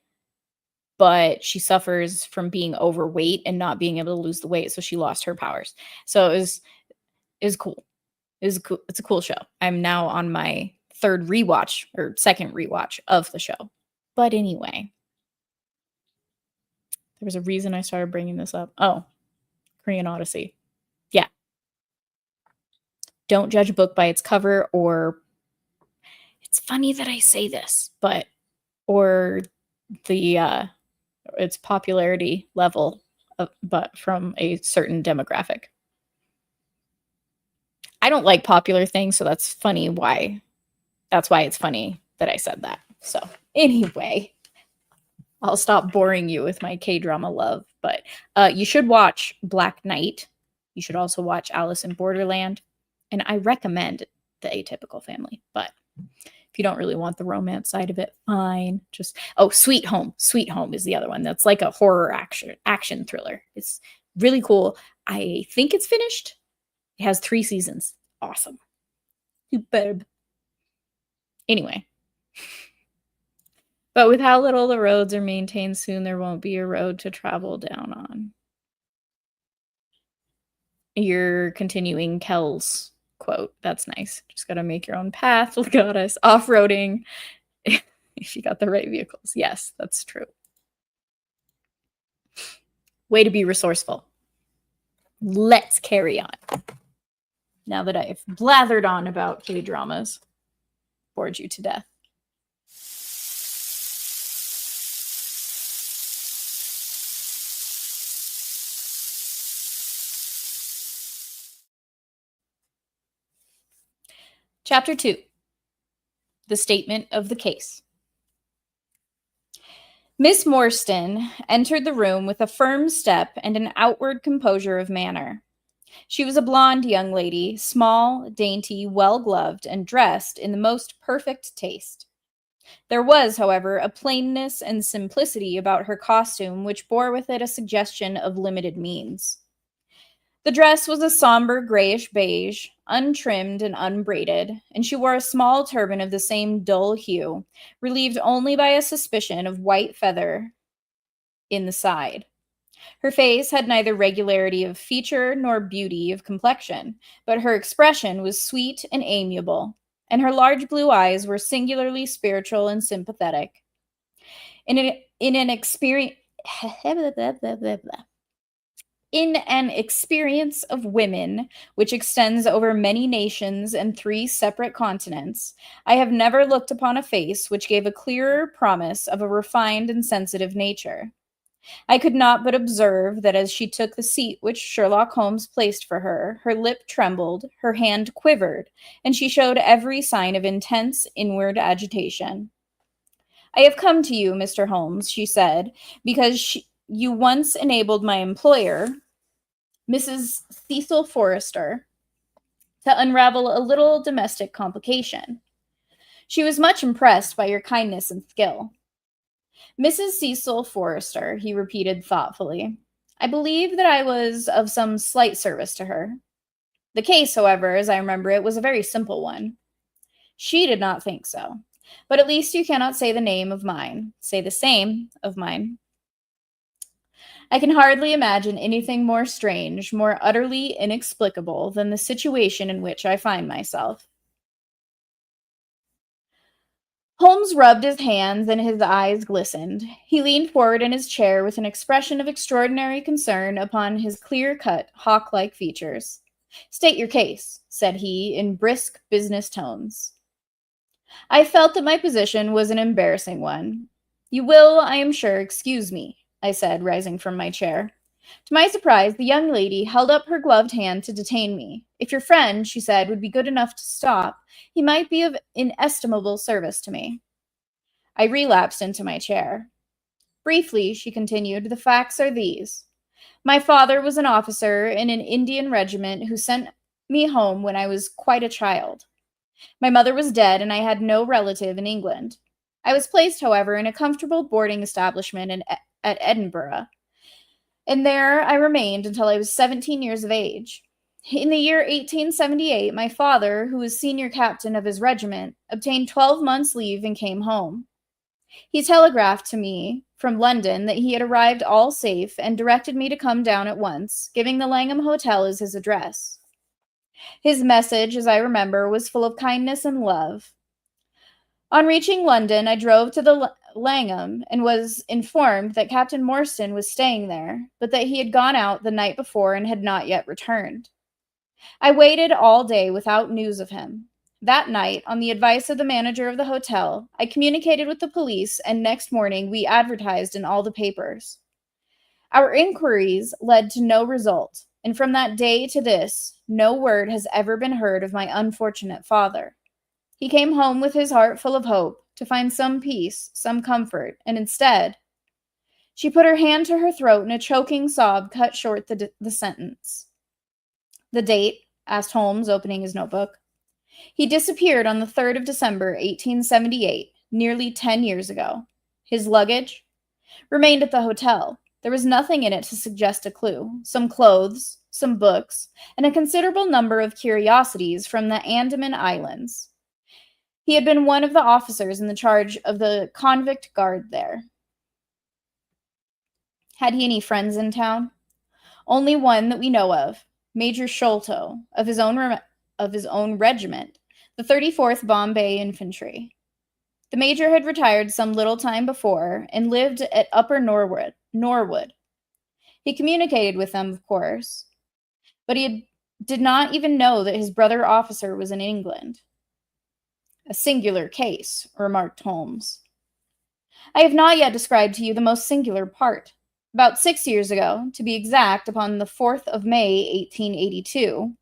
but she suffers from being overweight and not being able to lose the weight, so she lost her powers. So it was cool. It's a cool show. I'm now on my second rewatch of the show. But anyway, there was a reason I started bringing this up. Oh, Korean Odyssey. Yeah. Don't judge a book by its cover, or it's funny that I say this, or the its popularity level, but from a certain demographic. I don't like popular things, so that's funny why. That's why it's funny that I said that. So anyway, I'll stop boring you with my K-drama love, but you should watch Black Knight. You should also watch Alice in Borderland, and I recommend The Atypical Family, but if you don't really want the romance side of it, fine. Sweet Home. Sweet Home is the other one. That's like a horror action thriller. It's really cool. I think it's finished. It has 3 seasons. Awesome. Superb. Anyway. But with how little the roads are maintained, soon there won't be a road to travel down on. You're continuing Kel's quote. That's nice. Just got to make your own path. Look at us. Off-roading. If you got the right vehicles. Yes, that's true. Way to be resourceful. Let's carry on. Now that I've blathered on about K-dramas, bored you to death. Chapter 2. The Statement of the Case. Miss Morstan entered the room with a firm step and an outward composure of manner. She was a blonde young lady, small, dainty, well-gloved, and dressed in the most perfect taste. There was, however, a plainness and simplicity about her costume which bore with it a suggestion of limited means. The dress was a somber grayish beige, untrimmed and unbraided, and she wore a small turban of the same dull hue, relieved only by a suspicion of white feather in the side. Her face had neither regularity of feature nor beauty of complexion, but her expression was sweet and amiable, and her large blue eyes were singularly spiritual and sympathetic. In an experience of women which extends over many nations and 3 separate continents, I have never looked upon a face which gave a clearer promise of a refined and sensitive nature. I could not but observe that as she took the seat which Sherlock Holmes placed for her, her lip trembled, her hand quivered, and she showed every sign of intense inward agitation. "I have come to you, Mr. Holmes," she said, "because you once enabled my employer, Mrs. Cecil Forrester, to unravel a little domestic complication. She was much impressed by your kindness and skill." "Mrs. Cecil Forrester," he repeated thoughtfully. "I believe that I was of some slight service to her. The case, however, as I remember it, was a very simple one." "She did not think so. But at least you cannot say the name of mine. Say the same of mine." "I can hardly imagine anything more strange, more utterly inexplicable than the situation in which I find myself." Holmes rubbed his hands and his eyes glistened. He leaned forward in his chair with an expression of extraordinary concern upon his clear-cut, hawk-like features. "State your case," said he, in brisk business tones. I felt that my position was an embarrassing one. "You will, I am sure, excuse me," I said, rising from my chair. To my surprise, the young lady held up her gloved hand to detain me. "If your friend," she said, "would be good enough to stop, he might be of inestimable service to me." I relapsed into my chair. "Briefly," she continued, "the facts are these. My father was an officer in an Indian regiment who sent me home when I was quite a child. My mother was dead, and I had no relative in England. I was placed, however, in a comfortable boarding establishment at Edinburgh, and there I remained until I was 17 years of age. In the year 1878, my father, who was senior captain of his regiment, obtained 12 months' leave and came home. He telegraphed to me from London that he had arrived all safe and directed me to come down at once, giving the Langham Hotel as his address. His message, as I remember, was full of kindness and love. On reaching London, I drove to the Langham and was informed that Captain Morstan was staying there, but that he had gone out the night before and had not yet returned. I waited all day without news of him. That night, on the advice of the manager of the hotel, I communicated with the police, and next morning we advertised in all the papers. Our inquiries led to no result, and from that day to this, no word has ever been heard of my unfortunate father. He came home with his heart full of hope, to find some peace, some comfort, and instead— She put her hand to her throat, and a choking sob cut short the sentence. "The date?" asked Holmes, opening his notebook. "He disappeared on the 3rd of December, 1878, nearly 10 years ago. His luggage?" "Remained at the hotel. There was nothing in it to suggest a clue. Some clothes, some books, and a considerable number of curiosities from the Andaman Islands. He had been one of the officers in the charge of the convict guard there." "Had he any friends in town?" "Only one that we know of, Major Sholto, of his own regiment, the 34th Bombay Infantry. The major had retired some little time before and lived at Upper Norwood. He communicated with them, of course, but he did not even know that his brother officer was in England." "A singular case," remarked Holmes. "I have not yet described to you the most singular part. About 6 years ago, to be exact, upon the 4th of May, 1882,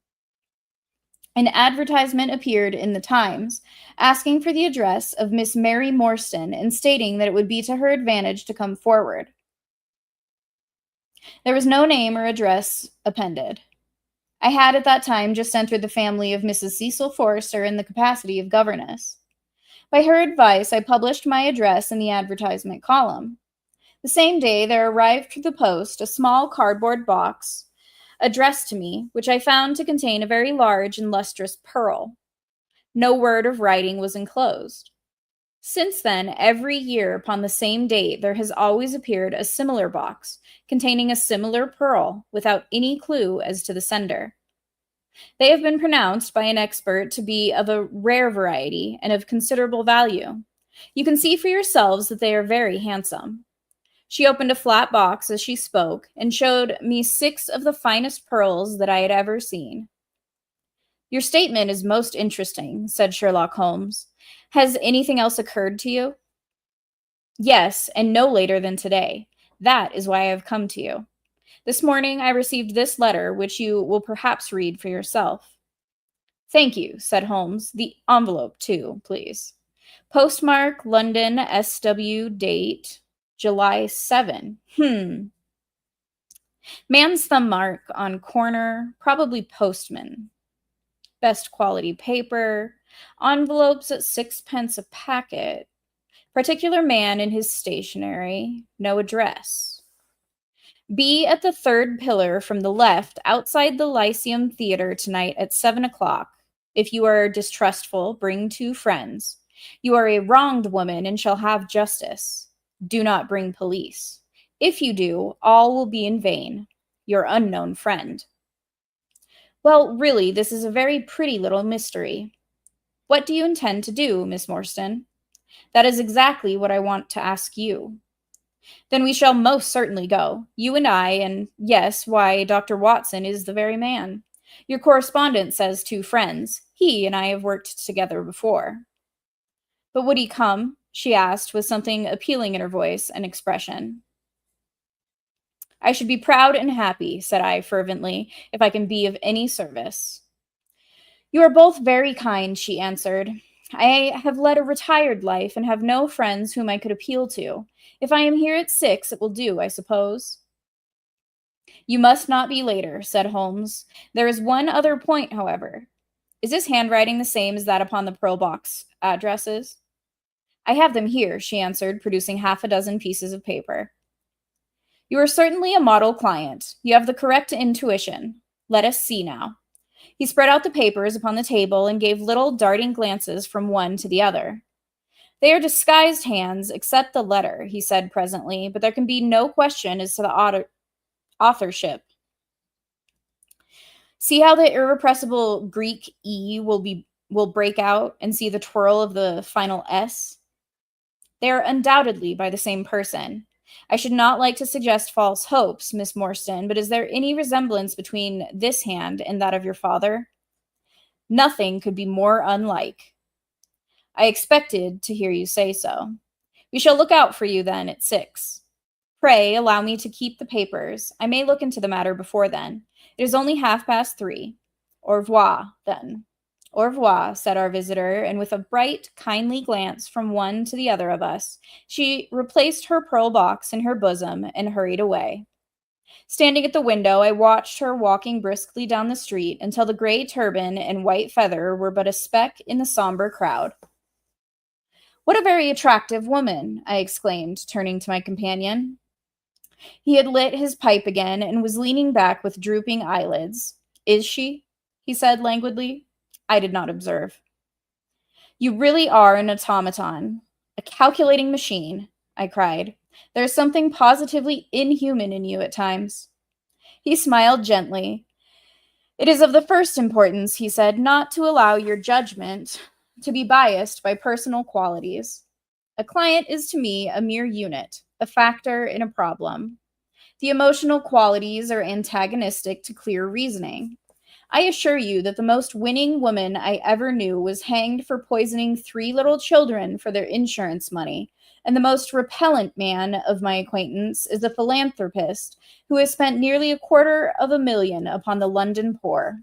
an advertisement appeared in the Times asking for the address of Miss Mary Morstan and stating that it would be to her advantage to come forward. There was no name or address appended. I had at that time just entered the family of Mrs. Cecil Forrester in the capacity of governess. By her advice, I published my address in the advertisement column. The same day, there arrived through the post a small cardboard box addressed to me, which I found to contain a very large and lustrous pearl. No word of writing was enclosed. Since then, every year upon the same date, there has always appeared a similar box containing a similar pearl without any clue as to the sender. They have been pronounced by an expert to be of a rare variety and of considerable value. You can see for yourselves that they are very handsome. She opened a flat box as she spoke and showed me 6 of the finest pearls that I had ever seen. Your statement is most interesting, said Sherlock Holmes. Has anything else occurred to you? Yes, and no later than today. That is why I have come to you. This morning I received this letter, which you will perhaps read for yourself. Thank you, said Holmes. The envelope, too, please. Postmark, London, SW, date, July 7. Man's thumb mark on corner, probably postman. Best quality paper, envelopes at 6 pence a packet. Particular man in his stationery, no address. Be at the 3rd pillar from the left outside the Lyceum Theater tonight at 7 o'clock. If you are distrustful, bring 2 friends. You are a wronged woman and shall have justice. Do not bring police. If you do, all will be in vain. Your unknown friend. Well, really, this is a very pretty little mystery. What do you intend to do, Miss Morstan? That is exactly what I want to ask you. Then we shall most certainly go, you and I, and yes, why, Dr. Watson is the very man. Your correspondent says 2 friends. He and I have worked together before. But would he come? She asked, with something appealing in her voice and expression. I should be proud and happy, said I fervently, if I can be of any service. You are both very kind, she answered. I have led a retired life and have no friends whom I could appeal to. If I am here at 6, it will do, I suppose. You must not be later, said Holmes. There is one other point, however. Is his handwriting the same as that upon the pearl box addresses? I have them here, she answered, producing 6 pieces of paper. You are certainly a model client. You have the correct intuition. Let us see now. He spread out the papers upon the table and gave little darting glances from one to the other. They are disguised hands, except the letter, he said presently, but there can be no question as to the authorship. See how the irrepressible Greek E will break out, and see the twirl of the final S? They are undoubtedly by the same person. I should not like to suggest false hopes, Miss Morstan, but is there any resemblance between this hand and that of your father? Nothing could be more unlike. I expected to hear you say so. We shall look out for you, then, at 6. Pray allow me to keep the papers. I may look into the matter before then. It is only 3:30. Au revoir, then. Au revoir, said our visitor, and with a bright, kindly glance from one to the other of us, she replaced her pearl box in her bosom and hurried away. Standing at the window, I watched her walking briskly down the street until the gray turban and white feather were but a speck in the somber crowd. What a very attractive woman, I exclaimed, turning to my companion. He had lit his pipe again and was leaning back with drooping eyelids. Is she? He said languidly. I did not observe. You really are an automaton, a calculating machine, I cried. There is something positively inhuman in you at times. He smiled gently. It is of the first importance, he said, not to allow your judgment to be biased by personal qualities. A client is to me a mere unit, a factor in a problem. The emotional qualities are antagonistic to clear reasoning. I assure you that the most winning woman I ever knew was hanged for poisoning 3 little children for their insurance money, and the most repellent man of my acquaintance is a philanthropist who has spent nearly $250,000 upon the London poor.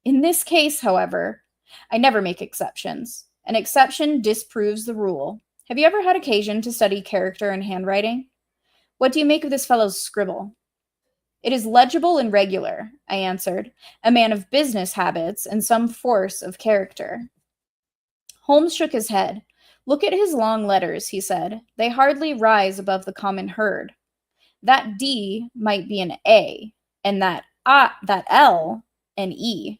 In this case, however, I never make exceptions. An exception disproves the rule. Have you ever had occasion to study character and handwriting? What do you make of this fellow's scribble? It is legible and regular, I answered, a man of business habits and some force of character. Holmes shook his head. Look at his long letters, he said. They hardly rise above the common herd. That D might be an A, and that L and E.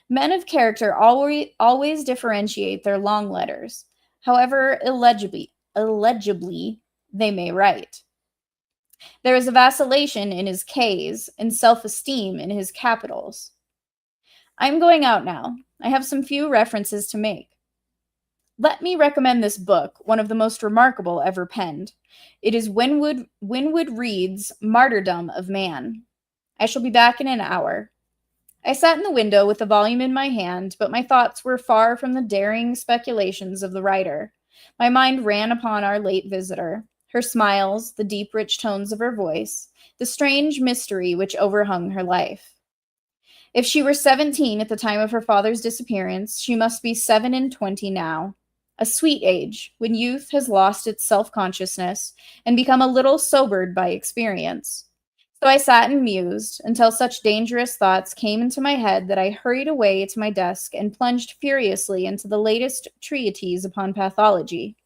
Men of character always differentiate their long letters, however illegibly they may write. There is a vacillation in his K's and self-esteem in his capitals. I'm going out now. I have some few references to make. Let me recommend this book, one of the most remarkable ever penned. It is Winwood Reade's Martyrdom of Man. I shall be back in an hour. I sat in the window with the volume in my hand, but my thoughts were far from the daring speculations of the writer. My mind ran upon our late visitor, her smiles, the deep, rich tones of her voice, the strange mystery which overhung her life. If she were 17 at the time of her father's disappearance, she must be 27 now. A sweet age, when youth has lost its self-consciousness and become a little sobered by experience. So I sat and mused until such dangerous thoughts came into my head that I hurried away to my desk and plunged furiously into the latest treatise upon pathology.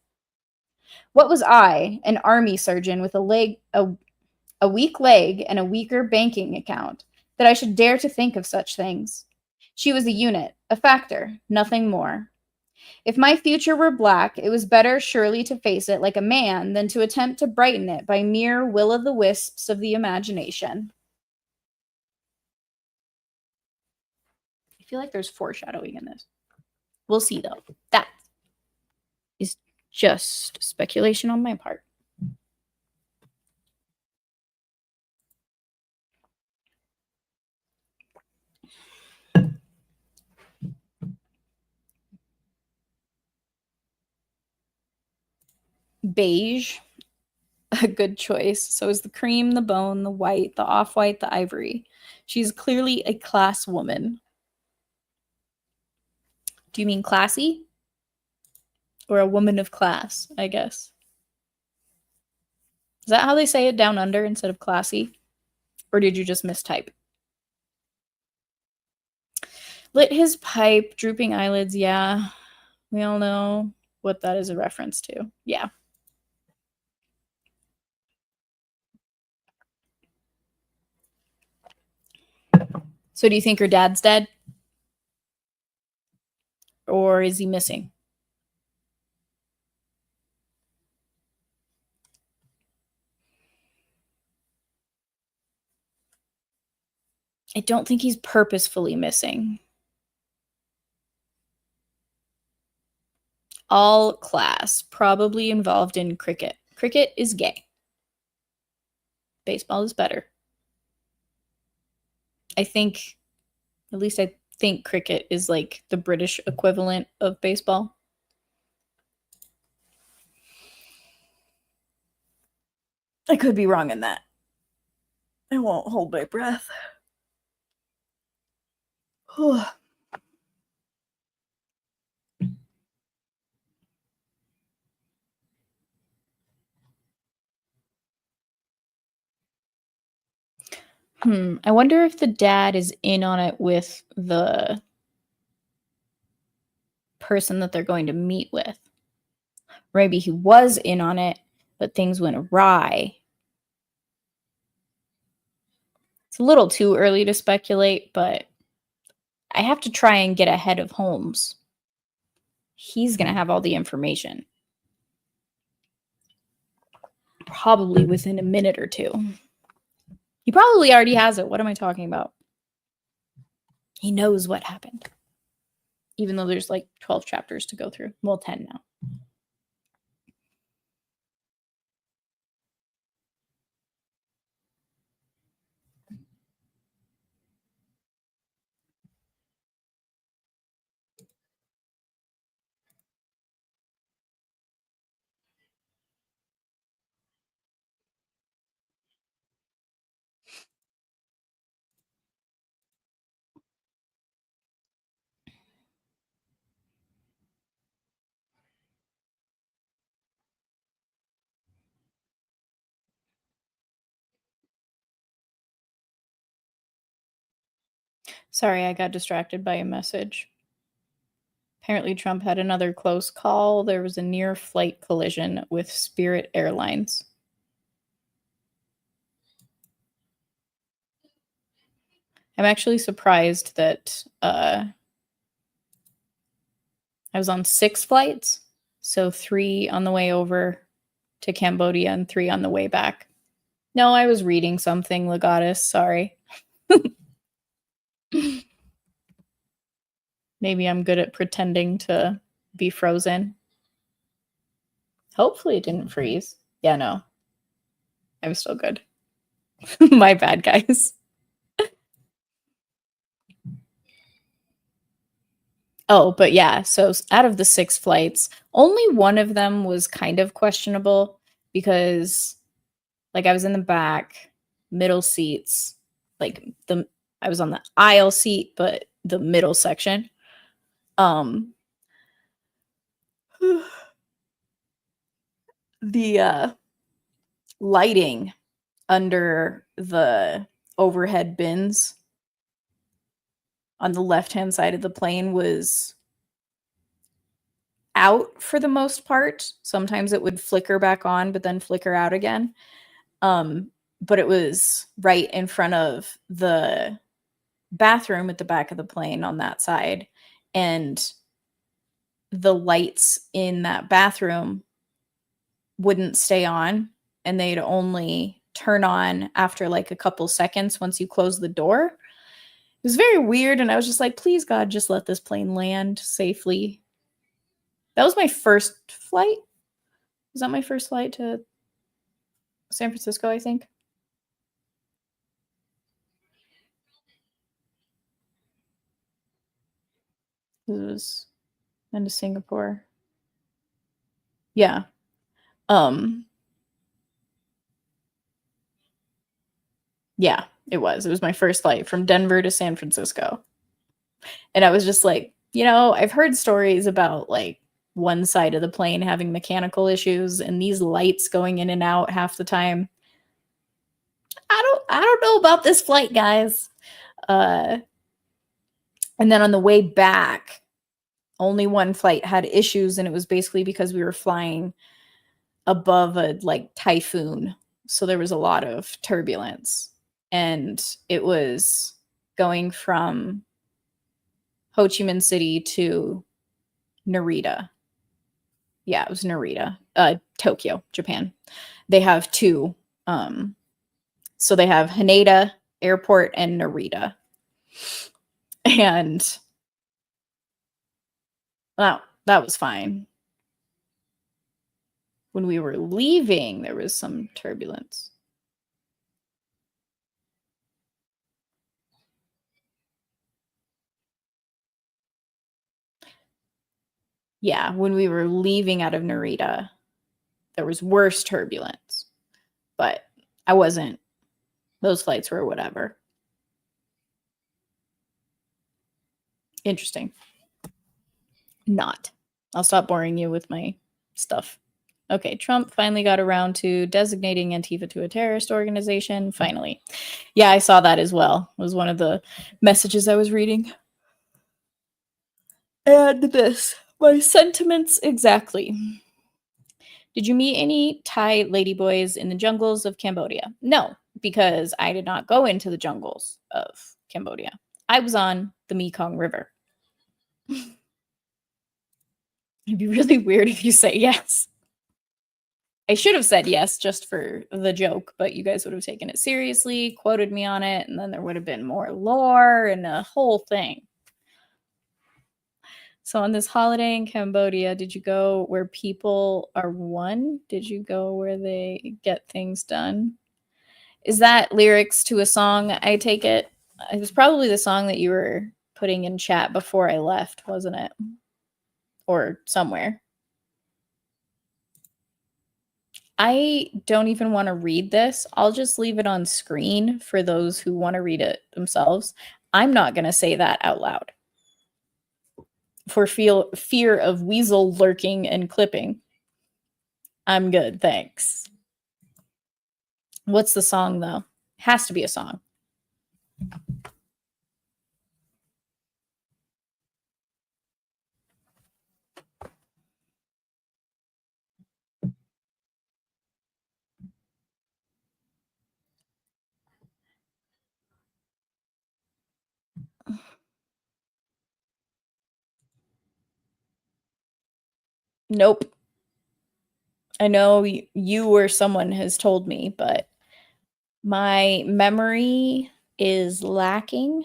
What was I, an army surgeon with a weak leg and a weaker banking account, that I should dare to think of such things? She was a unit, a factor, nothing more. If my future were black, it was better surely to face it like a man than to attempt to brighten it by mere will-o'-the-wisps of the imagination. I feel like there's foreshadowing in this. We'll see, though. That is just speculation on my part. Beige, a good choice. So is the cream, the bone, the white, the off-white, the ivory. She's clearly a class woman. Do you mean classy? Or a woman of class, I guess. Is that how they say it down under instead of classy? Or did you just mistype? Lit his pipe, drooping eyelids, yeah. We all know what that is a reference to. Yeah. So do you think her dad's dead? Or is he missing? I don't think he's purposefully missing. All class, probably involved in cricket. Cricket is gay. Baseball is better. I think, at least I think cricket is like the British equivalent of baseball. I could be wrong in that. I won't hold my breath. I wonder if the dad is in on it with the person that they're going to meet with. Maybe he was in on it, but things went awry. It's a little too early to speculate, but I have to try and get ahead of Holmes. He's going to have all the information. Probably within a minute or two. He probably already has it. What am I talking about? He knows what happened. Even though there's like 12 chapters to go through. Well, 10 now. Sorry, I got distracted by a message. Apparently, Trump had another close call. There was a near flight collision with Spirit Airlines. I'm actually surprised that I was on 6 flights, so 3 on the way over to Cambodia and 3 on the way back. No, I was reading something, Legatus, sorry. Maybe I'm good at pretending to be frozen. Hopefully it didn't freeze. Yeah, no. I'm still good. My bad, guys. Oh, but yeah, so out of the 6 flights, only one of them was kind of questionable because like I was in the back, middle seats, like I was on the aisle seat, but the middle section. The lighting under the overhead bins on the left-hand side of the plane was out for the most part. Sometimes it would flicker back on, but then flicker out again. But it was right in front of the bathroom at the back of the plane on that side. And the lights in that bathroom wouldn't stay on, and they'd only turn on after like a couple seconds once you close the door. It was very weird, and I was just like, please God, just let this plane land safely. That was my first flight. Was that my first flight to San Francisco, I think? It was into Singapore. Yeah. Yeah, it was. It was my first flight from Denver to San Francisco. And I was just like, I've heard stories about like one side of the plane having mechanical issues and these lights going in and out half the time. I don't know about this flight, guys. And then on the way back, only one flight had issues, and it was basically because we were flying above a like typhoon. So there was a lot of turbulence. And it was going from Ho Chi Minh City to Narita. Yeah, it was Narita, Tokyo, Japan. They have 2. So they have Haneda Airport and Narita. And well, that was fine. When we were leaving, there was some turbulence. Yeah, when we were leaving out of Narita, there was worse turbulence. But those flights were whatever. Interesting. Not. I'll stop boring you with my stuff. Okay, Trump finally got around to designating Antifa to a terrorist organization. Finally. Yeah, I saw that as well. It was one of the messages I was reading. And this. My sentiments exactly. Did you meet any Thai ladyboys in the jungles of Cambodia? No, because I did not go into the jungles of Cambodia. I was on the Mekong River. It'd be really weird if you say yes. I should have said yes just for the joke, but you guys would have taken it seriously, quoted me on it, and then there would have been more lore and a whole thing. So on this holiday in Cambodia, did you go where people are one? Did you go where they get things done? Is that lyrics to a song, I take it? It was probably the song that you were putting in chat before I left, wasn't it? Or somewhere. I don't even want to read this. I'll just leave it on screen for those who want to read it themselves. I'm not going to say that out loud for fear of weasel lurking and clipping. I'm good, thanks. What's the song, though? Has to be a song. Nope. I know you or someone has told me, but my memory is lacking,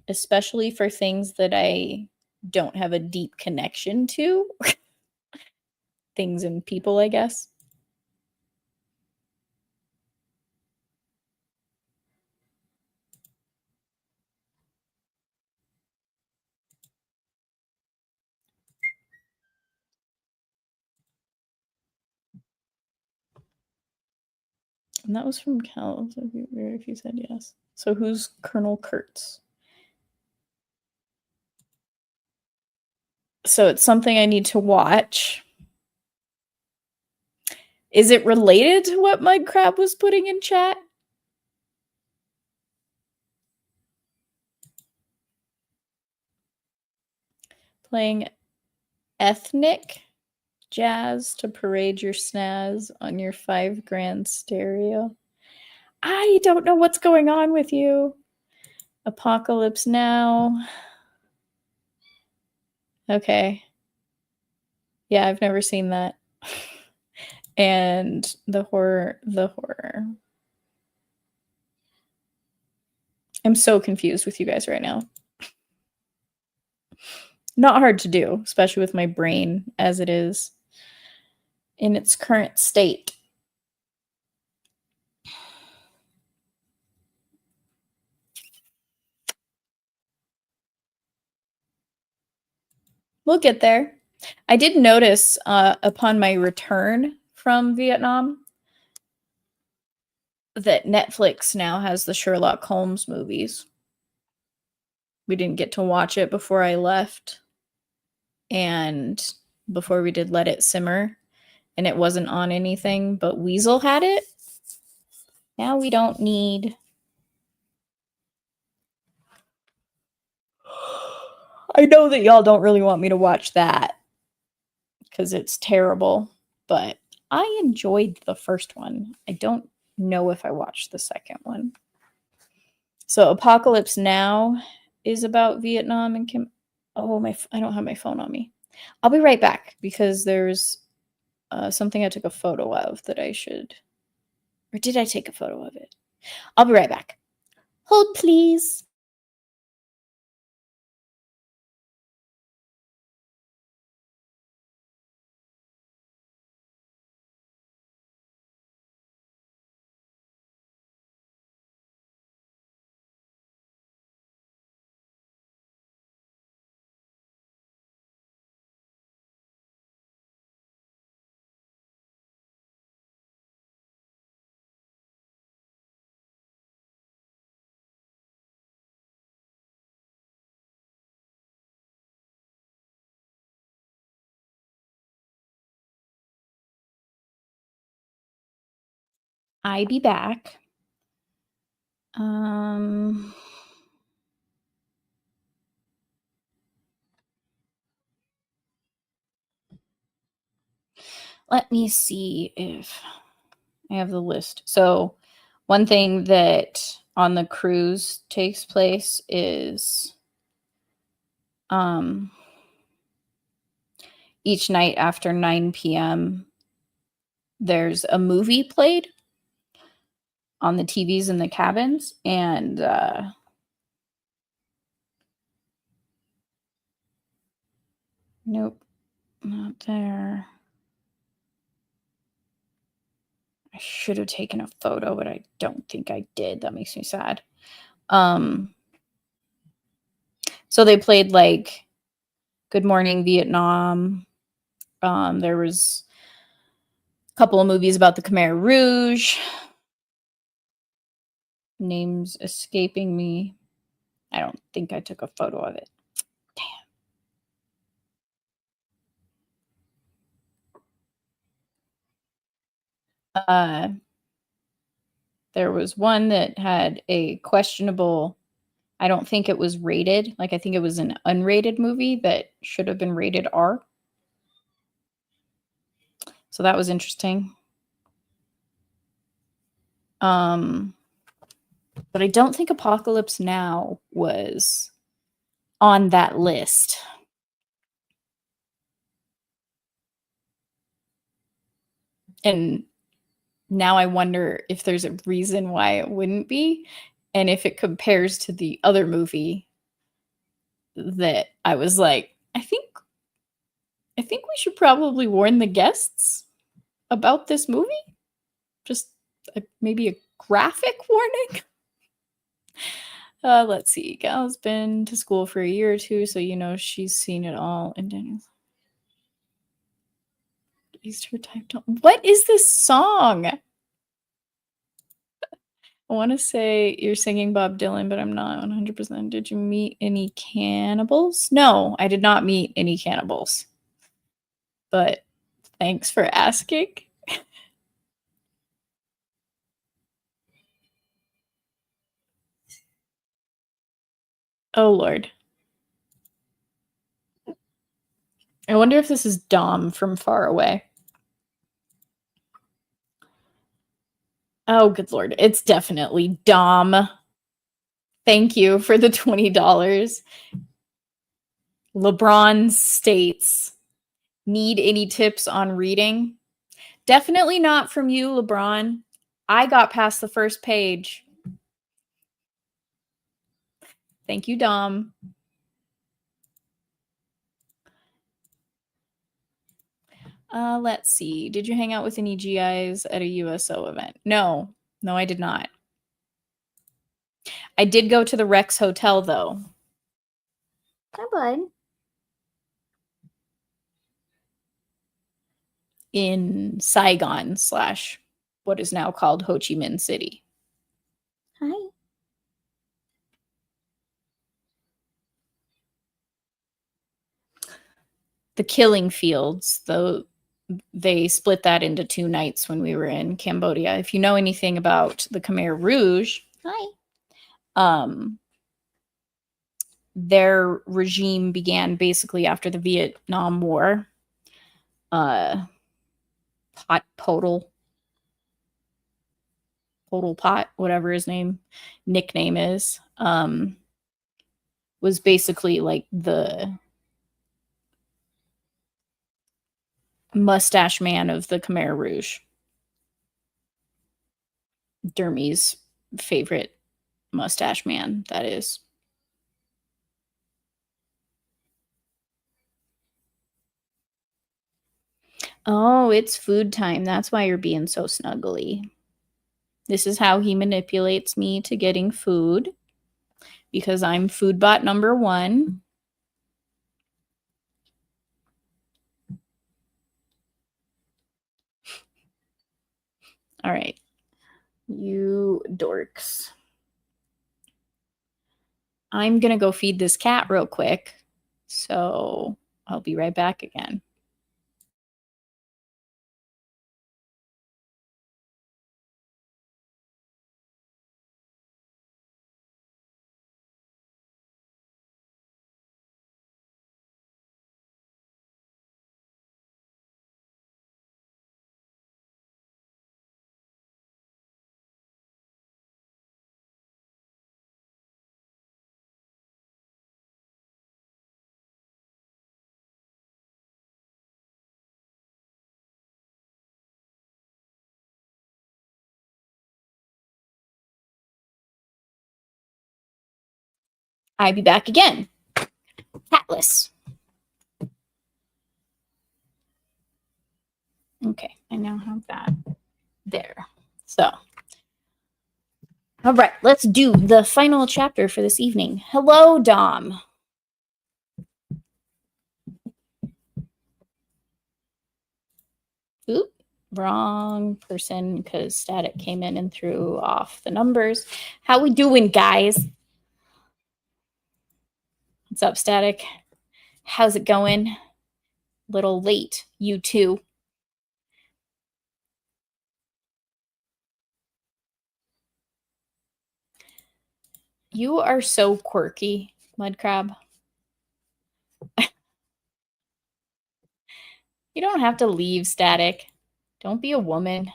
especially for things that I don't have a deep connection to. Things and people, I guess. And that was from Cal. So it'd be weird if you said yes. So who's Colonel Kurtz? So it's something I need to watch. Is it related to what Mud Crab was putting in chat? Playing ethnic jazz to parade your snaz on your $5,000 stereo. I don't know what's going on with you. Apocalypse Now. Okay. Yeah, I've never seen that. And the horror. I'm so confused with you guys right now. Not hard to do, especially with my brain as it is in its current state. We'll get there. I did notice upon my return from Vietnam that Netflix now has the Sherlock Holmes movies. We didn't get to watch it before I left and before we did Let It Simmer, and it wasn't on anything, but Weasel had it. Now we don't need... I know that y'all don't really want me to watch that because it's terrible, but I enjoyed the first one. I don't know if I watched the second one. So Apocalypse Now is about Vietnam and Kim. Oh, I don't have my phone on me. I'll be right back because there's something I took a photo of that I should... Or did I take a photo of it? I'll be right back. Hold, please. I be back. Let me see if I have the list. So one thing that on the cruise takes place is each night after 9 p.m. there's a movie played on the TVs in the cabins, and nope, not there. I should have taken a photo, but I don't think I did. That makes me sad. So they played like Good Morning Vietnam. There was a couple of movies about the Khmer Rouge. Names escaping me. I don't think I took a photo of it. Damn. There was one that had a questionable... I don't think it was rated. Like, I think it was an unrated movie that should have been rated R. So that was interesting. But I don't think Apocalypse Now was on that list. And now I wonder if there's a reason why it wouldn't be, and if it compares to the other movie that I was like, I think we should probably warn the guests about this movie. Just maybe a graphic warning. Let's see. Gal's been to school for a year or two, so she's seen it all. And Daniel's her type. What is this song? I want to say you're singing Bob Dylan, but I'm not 100%. Did you meet any cannibals? No, I did not meet any cannibals. But thanks for asking. Oh, Lord. I wonder if this is Dom from far away. Oh, good Lord. It's definitely Dom. Thank you for the $20. LeBron states, need any tips on reading? Definitely not from you, LeBron. I got past the first page. Thank you, Dom. Let's see. Did you hang out with any GIs at a USO event? No, I did not. I did go to the Rex Hotel, though. Hi, bud. In Saigon / what is now called Ho Chi Minh City. Hi. The Killing Fields, though, they split that into 2 nights when we were in Cambodia. If you know anything about the Khmer Rouge, their regime began basically after the Vietnam War. Podol Pot, whatever his nickname is, was basically like the mustache man of the Khmer Rouge. Dermy's favorite mustache man, that is. Oh, it's food time. That's why you're being so snuggly. This is how he manipulates me to getting food, because I'm food bot number 1. All right. You dorks. I'm going to go feed this cat real quick. So I'll be right back again. I'll be back again. Catless. Okay, I now have that there. So, all right, let's do the final chapter for this evening. Hello, Dom. Oop, wrong person, because Static came in and threw off the numbers. How we doing, guys? What's up, Static? How's it going? Little late, you too. You are so quirky, Mudcrab. You don't have to leave, Static. Don't be a woman.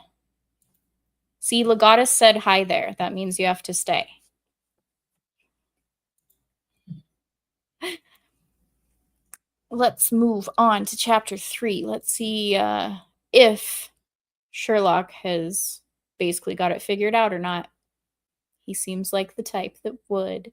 See, Legatus said hi there. That means you have to stay. let's move on to chapter 3. Let's see if Sherlock has basically got it figured out or not. He seems like the type that would.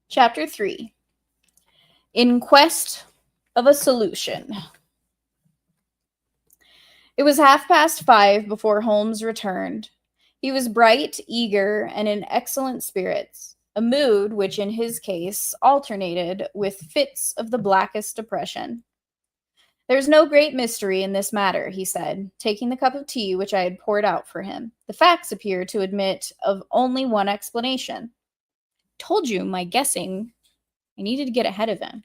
Chapter 3. In Quest of a Solution. It was 5:30 before Holmes returned. He was bright, eager, and in excellent spirits, a mood which in his case alternated with fits of the blackest depression. "There's no great mystery in this matter," he said, taking the cup of tea which I had poured out for him. "The facts appear to admit of only one explanation. Told you my guessing. I needed to get ahead of him.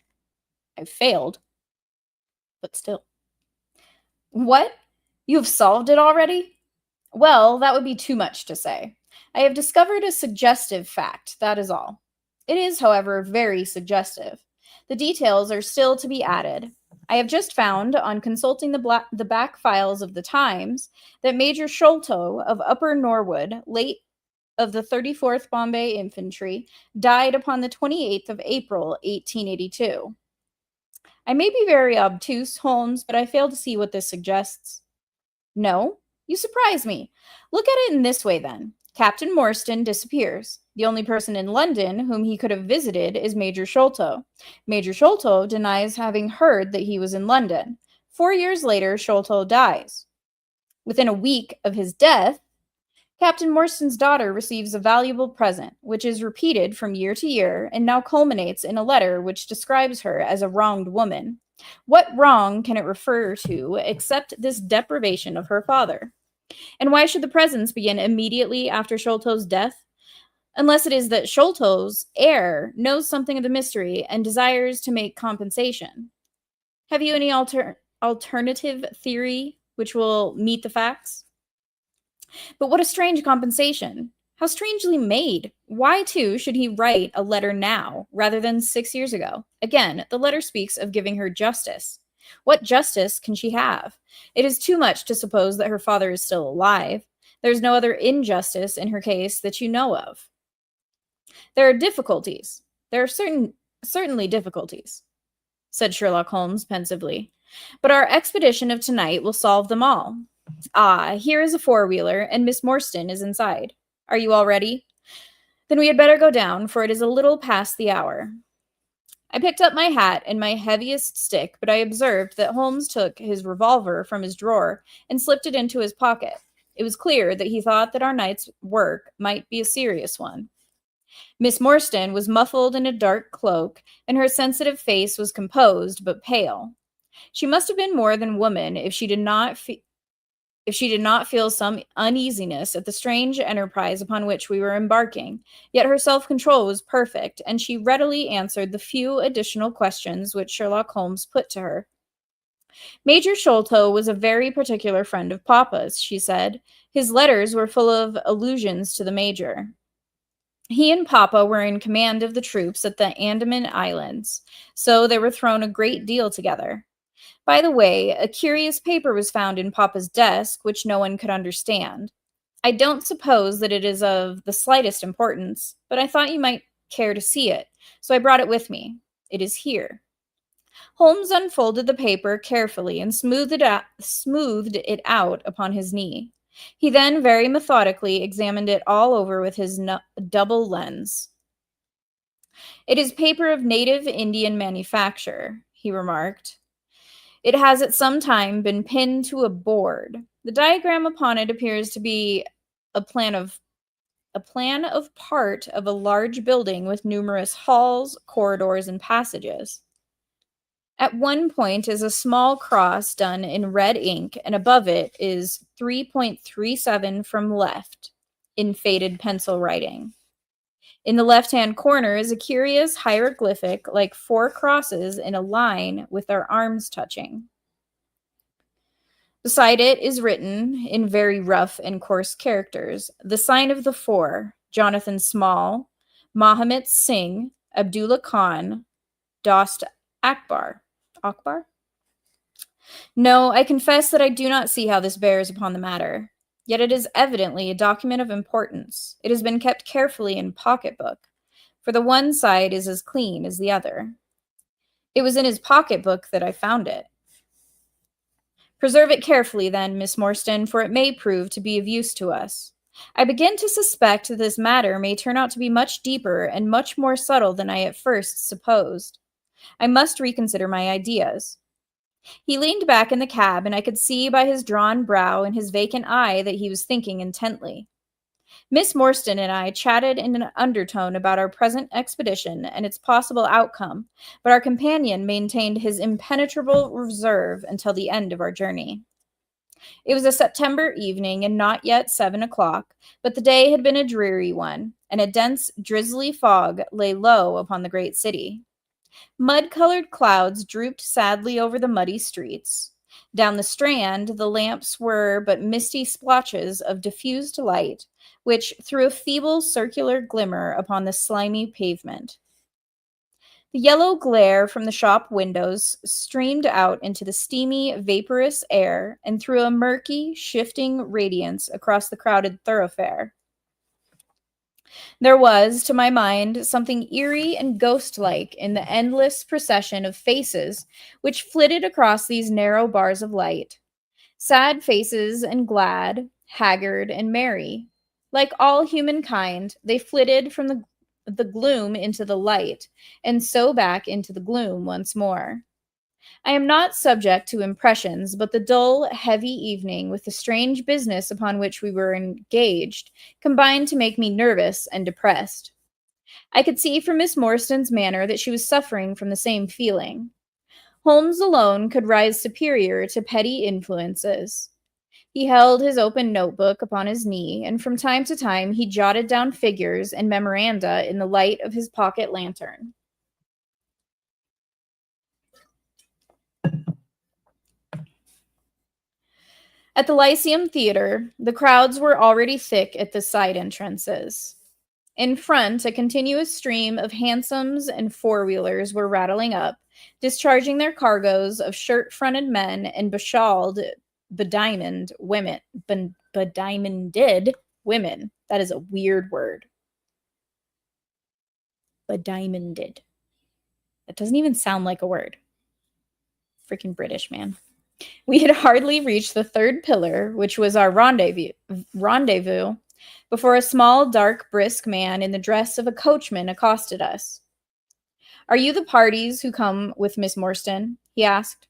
I've failed, but still." "What? You have solved it already?" "Well, that would be too much to say. I have discovered a suggestive fact, that is all. It is, however, very suggestive. The details are still to be added. I have just found, on consulting the back files of the Times, that Major Sholto of Upper Norwood, late of the 34th Bombay Infantry, died upon the 28th of April, 1882. I may be very obtuse, Holmes, but I fail to see what this suggests." "No? You surprise me. Look at it in this way, then. Captain Morstan disappears. The only person in London whom he could have visited is Major Sholto. Major Sholto denies having heard that he was in London. 4 years later, Sholto dies. Within a week of his death, Captain Morstan's daughter receives a valuable present, which is repeated from year to year, and now culminates in a letter which describes her as a wronged woman. What wrong can it refer to except this deprivation of her father? And why should the presents begin immediately after Sholto's death? Unless it is that Sholto's heir knows something of the mystery and desires to make compensation. Have you any alternative theory which will meet the facts? But what a strange compensation. How strangely made. Why, too, should he write a letter now, rather than 6 years ago? Again, the letter speaks of giving her justice. What justice can she have? It is too much to suppose that her father is still alive. There is no other injustice in her case that you know of. There are difficulties. There are certainly difficulties, said Sherlock Holmes pensively. But our expedition of tonight will solve them all. Ah, here is a four-wheeler, and Miss Morstan is inside. Are you all ready? Then we had better go down, for it is a little past the hour. I picked up my hat and my heaviest stick, but I observed that Holmes took his revolver from his drawer and slipped it into his pocket. It was clear that he thought that our night's work might be a serious one. Miss Morstan was muffled in a dark cloak, and her sensitive face was composed but pale. She must have been more than woman if she did not feel some uneasiness at the strange enterprise upon which we were embarking. Yet her self-control was perfect, and she readily answered the few additional questions which Sherlock Holmes put to her. Major Sholto was a very particular friend of Papa's, she said. His letters were full of allusions to the Major. He and Papa were in command of the troops at the Andaman Islands, so they were thrown a great deal together. By the way, a curious paper was found in Papa's desk, which no one could understand. I don't suppose that it is of the slightest importance, but I thought you might care to see it, so I brought it with me. It is here. Holmes unfolded the paper carefully and smoothed it out upon his knee. He then very methodically examined it all over with his double lens. "It is paper of native Indian manufacture," he remarked. "It has at some time been pinned to a board. The diagram upon it appears to be a plan of part of a large building with numerous halls, corridors, and passages. At one point is a small cross done in red ink, and above it is 3.37 from left in faded pencil writing. In the left-hand corner is a curious hieroglyphic like 4 crosses in a line with their arms touching. Beside it is written, in very rough and coarse characters, the sign of the 4, Jonathan Small, Mahomet Singh, Abdullah Khan, Dost Akbar. No, I confess that I do not see how this bears upon the matter. Yet it is evidently a document of importance. It has been kept carefully in pocketbook, for the one side is as clean as the other. It was in his pocketbook that I found it. Preserve it carefully, then, Miss Morstan, for it may prove to be of use to us. I begin to suspect that this matter may turn out to be much deeper and much more subtle than I at first supposed. I must reconsider my ideas. He leaned back in the cab, and I could see by his drawn brow and his vacant eye that he was thinking intently. Miss Morstan and I chatted in an undertone about our present expedition and its possible outcome, but our companion maintained his impenetrable reserve until the end of our journey. It was a September evening and not yet 7 o'clock, but the day had been a dreary one, and a dense, drizzly fog lay low upon the great city. Mud-colored clouds drooped sadly over the muddy streets. Down the Strand, the lamps were but misty splotches of diffused light, which threw a feeble circular glimmer upon the slimy pavement. The yellow glare from the shop windows streamed out into the steamy, vaporous air and threw a murky, shifting radiance across the crowded thoroughfare. There was, to my mind, something eerie and ghost-like in the endless procession of faces which flitted across these narrow bars of light. Sad faces and glad, haggard and merry. Like all humankind, they flitted from the gloom into the light, and so back into the gloom once more. I am not subject to impressions, but the dull, heavy evening with the strange business upon which we were engaged combined to make me nervous and depressed. I could see from Miss Morstan's manner that she was suffering from the same feeling. Holmes alone could rise superior to petty influences. He held his open notebook upon his knee, and from time to time he jotted down figures and memoranda in the light of his pocket lantern. At the Lyceum Theater, the crowds were already thick at the side entrances. In front, a continuous stream of hansoms and four-wheelers were rattling up, discharging their cargoes of shirt-fronted men and bediamonded women. Bediamonded women. That is a weird word. Bediamonded. That doesn't even sound like a word. Freaking British, man. We had hardly reached the third pillar, which was our rendezvous, before a small, dark, brisk man in the dress of a coachman accosted us. "Are you the parties who come with Miss Morstan?" he asked.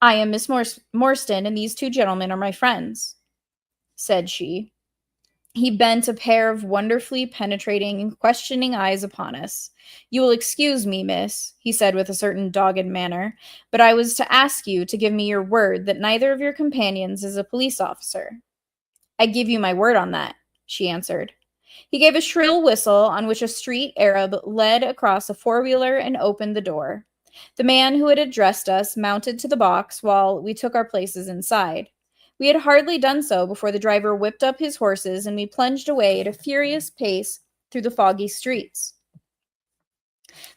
"I am Miss Morstan, and these two gentlemen are my friends," said she. He bent a pair of wonderfully penetrating and questioning eyes upon us. "You will excuse me, miss," he said with a certain dogged manner, "but I was to ask you to give me your word that neither of your companions is a police officer." "I give you my word on that," she answered. He gave a shrill whistle on which a street Arab led across a four-wheeler and opened the door. The man who had addressed us mounted to the box while we took our places inside. We had hardly done so before the driver whipped up his horses and we plunged away at a furious pace through the foggy streets.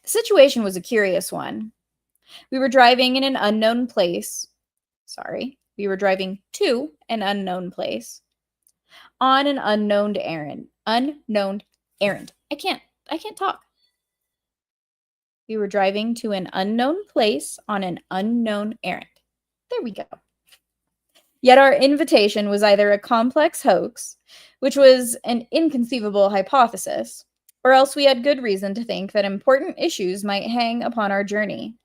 The situation was a curious one. We were driving to an unknown place on an unknown errand. I can't talk. We were driving to an unknown place on an unknown errand. There we go. Yet our invitation was either a complex hoax, which was an inconceivable hypothesis, or else we had good reason to think that important issues might hang upon our journey.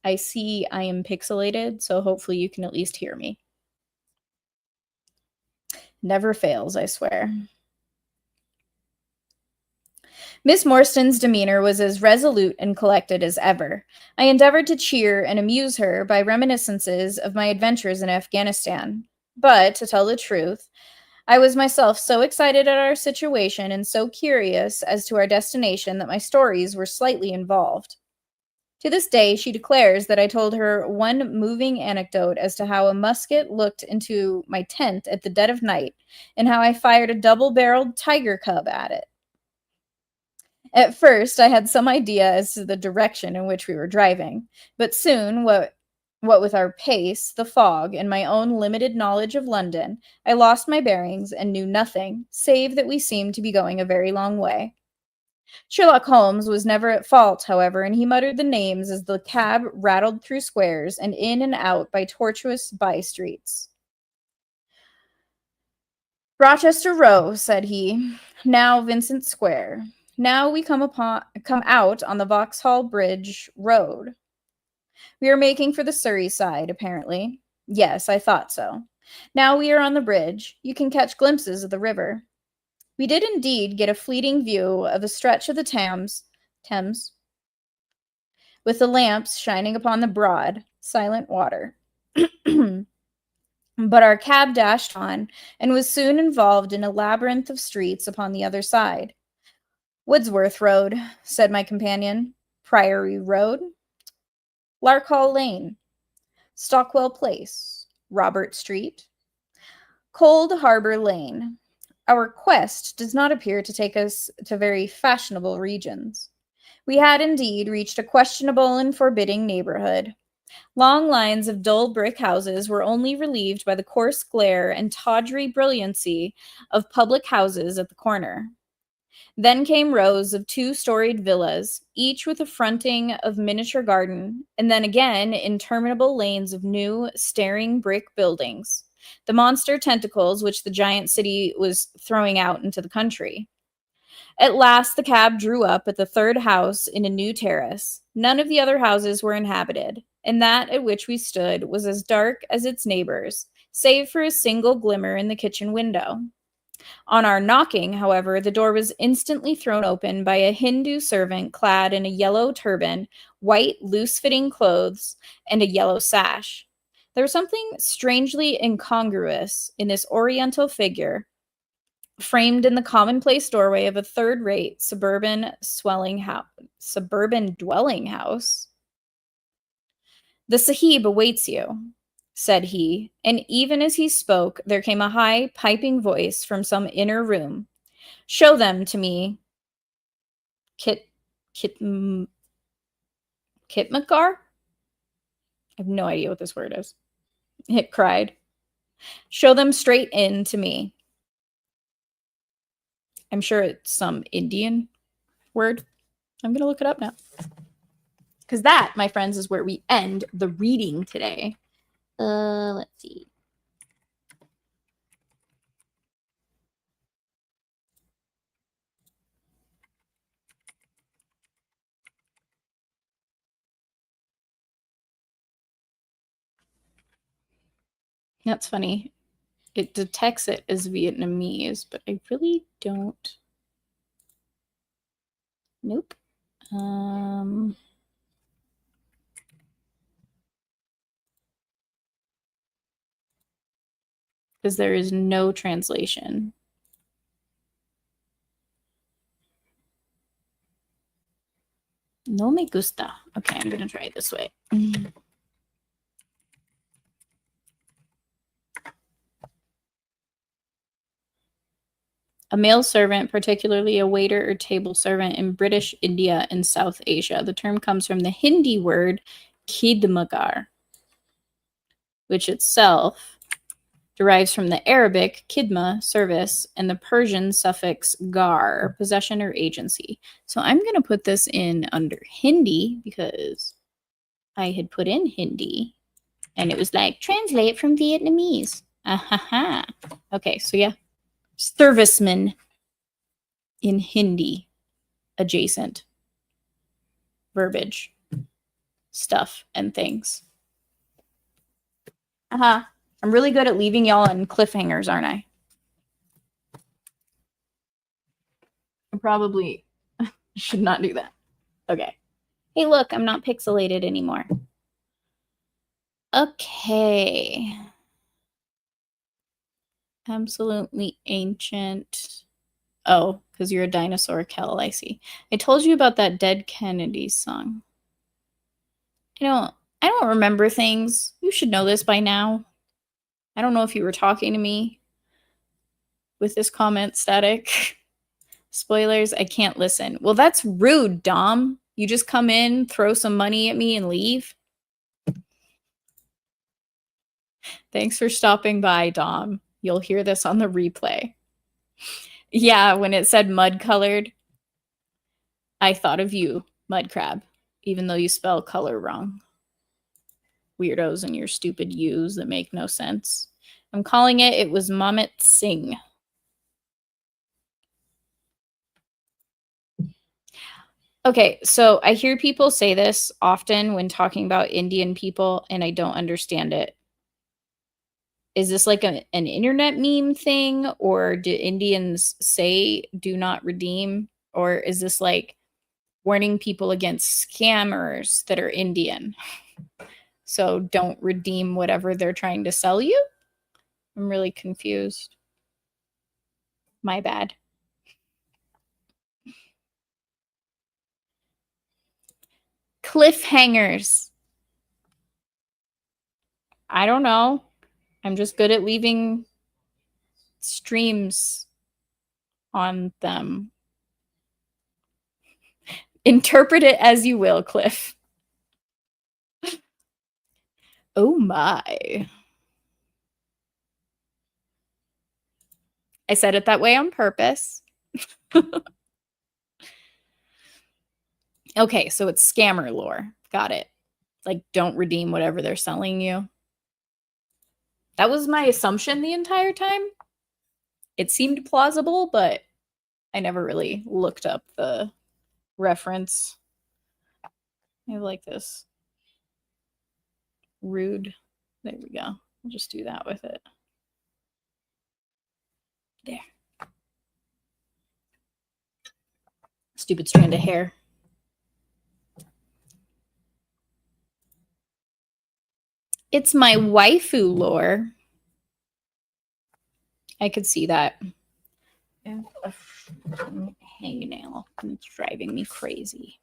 I see I am pixelated, so hopefully you can at least hear me. Never fails, I swear. Miss Morstan's demeanor was as resolute and collected as ever. I endeavored to cheer and amuse her by reminiscences of my adventures in Afghanistan. But, to tell the truth, I was myself so excited at our situation and so curious as to our destination that my stories were slightly involved. To this day, she declares that I told her one moving anecdote as to how a musket looked into my tent at the dead of night and how I fired a double-barreled tiger cub at it. At first, I had some idea as to the direction in which we were driving, but soon what What with our pace, the fog, and my own limited knowledge of London, I lost my bearings and knew nothing, save that we seemed to be going a very long way. Sherlock Holmes was never at fault, however, and he muttered the names as the cab rattled through squares and in and out by tortuous by-streets. Rochester Row, said he. Now Vincent Square. Now we come out on the Vauxhall Bridge Road. We are making for the Surrey side, apparently. Yes, I thought so. Now we are on the bridge. You can catch glimpses of the river. We did indeed get a fleeting view of a stretch of the Thames, with the lamps shining upon the broad, silent water. But our cab dashed on, and was soon involved in a labyrinth of streets upon the other side. Wordsworth Road, said my companion. Priory Road. Larkhall Lane. Stockwell Place. Robert Street. Cold Harbor Lane. Our quest does not appear to take us to very fashionable regions. We had indeed reached a questionable and forbidding neighborhood. Long lines of dull brick houses were only relieved by the coarse glare and tawdry brilliancy of public houses at the corner. Then came rows of two-storied villas, each with a fronting of miniature garden, and then again interminable lanes of new, staring brick buildings, the monster tentacles which the giant city was throwing out into the country. At last the cab drew up at the third house in a new terrace. None of the other houses were inhabited, and that at which we stood was as dark as its neighbors, save for a single glimmer in the kitchen window. On our knocking, however, the door was instantly thrown open by a Hindu servant clad in a yellow turban, white, loose-fitting clothes, and a yellow sash. There was something strangely incongruous in this oriental figure, framed in the commonplace doorway of a third-rate suburban dwelling house. The Sahib awaits you, said he, and even as he spoke, there came a high, piping voice from some inner room. Show them to me. Kitmakar? I have no idea what this word is. It cried. Show them straight in to me. I'm sure it's some Indian word. I'm going to look it up now. Because that, my friends, is where we end the reading today. Let's see. That's funny. It detects it as Vietnamese, but I really don't. Nope. Because there is no translation. No me gusta. Okay, I'm going to try it this way. A male servant, particularly a waiter or table servant in British India and South Asia. The term comes from the Hindi word khidmagar, which itself derives from the Arabic khidma, service, and the Persian suffix gar, possession or agency. So I'm going to put this in under Hindi because I had put in Hindi and it was like, translate from Vietnamese. Ahaha. Okay, so yeah. Serviceman in Hindi, adjacent verbiage, stuff, and things. I'm really good at leaving y'all on cliffhangers, aren't I? I probably should not do that. Okay. Hey, look, I'm not pixelated anymore. Okay. Absolutely ancient. Oh, because you're a dinosaur, Kel, I see. I told you about that Dead Kennedys song. I don't remember things. You should know this by now. I don't know if you were talking to me with this comment static. Spoilers, I can't listen. Well, that's rude, Dom. You just come in, throw some money at me, and leave? Thanks for stopping by, Dom. You'll hear this on the replay. Yeah, when it said mud colored, I thought of you, mud crab, even though you spell color wrong. Weirdos and your stupid U's that make no sense. I'm calling it was Mamit Singh. Okay, so I hear people say this often when talking about Indian people, and I don't understand it. Is this like an internet meme thing, or do Indians say do not redeem? Or is this like warning people against scammers that are Indian? So don't redeem whatever they're trying to sell you? I'm really confused. My bad. Cliffhangers. I don't know. I'm just good at leaving streams on them. Interpret it as you will, Cliff. Oh my. I said it that way on purpose. Okay, so it's scammer lore. Got it. Like, don't redeem whatever they're selling you. That was my assumption the entire time. It seemed plausible, but I never really looked up the reference. I like this. Rude. There we go. We'll just do that with it. There. Stupid strand of hair. It's my waifu lore. I could see that. Hangnail. It's driving me crazy.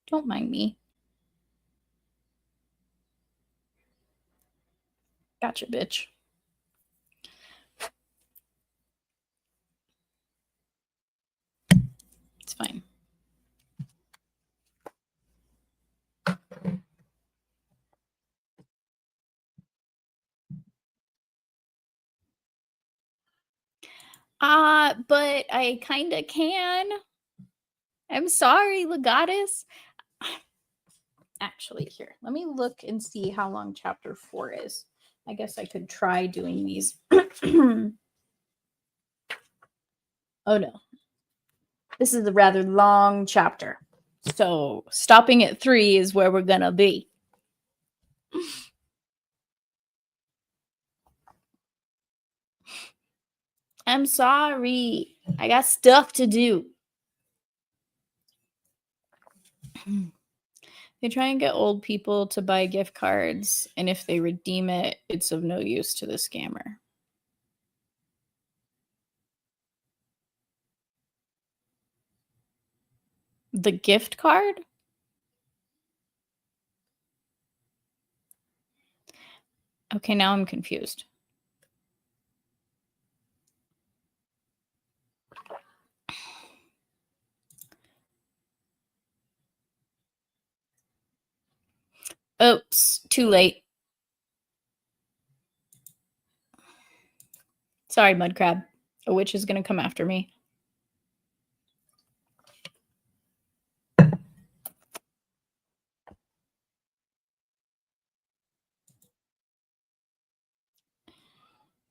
Don't mind me. Gotcha, bitch. It's fine. But I kind of can. I'm sorry, Legatus. Actually, here, let me look and see how long chapter 4 is. I guess I could try doing these. Oh no. This is a rather long chapter. So stopping at 3 is where we're gonna be. I'm sorry. I got stuff to do. They try and get old people to buy gift cards, and if they redeem it, it's of no use to the scammer. The gift card? Okay, now I'm confused. Oops, too late. Sorry, mud crab. A witch is going to come after me.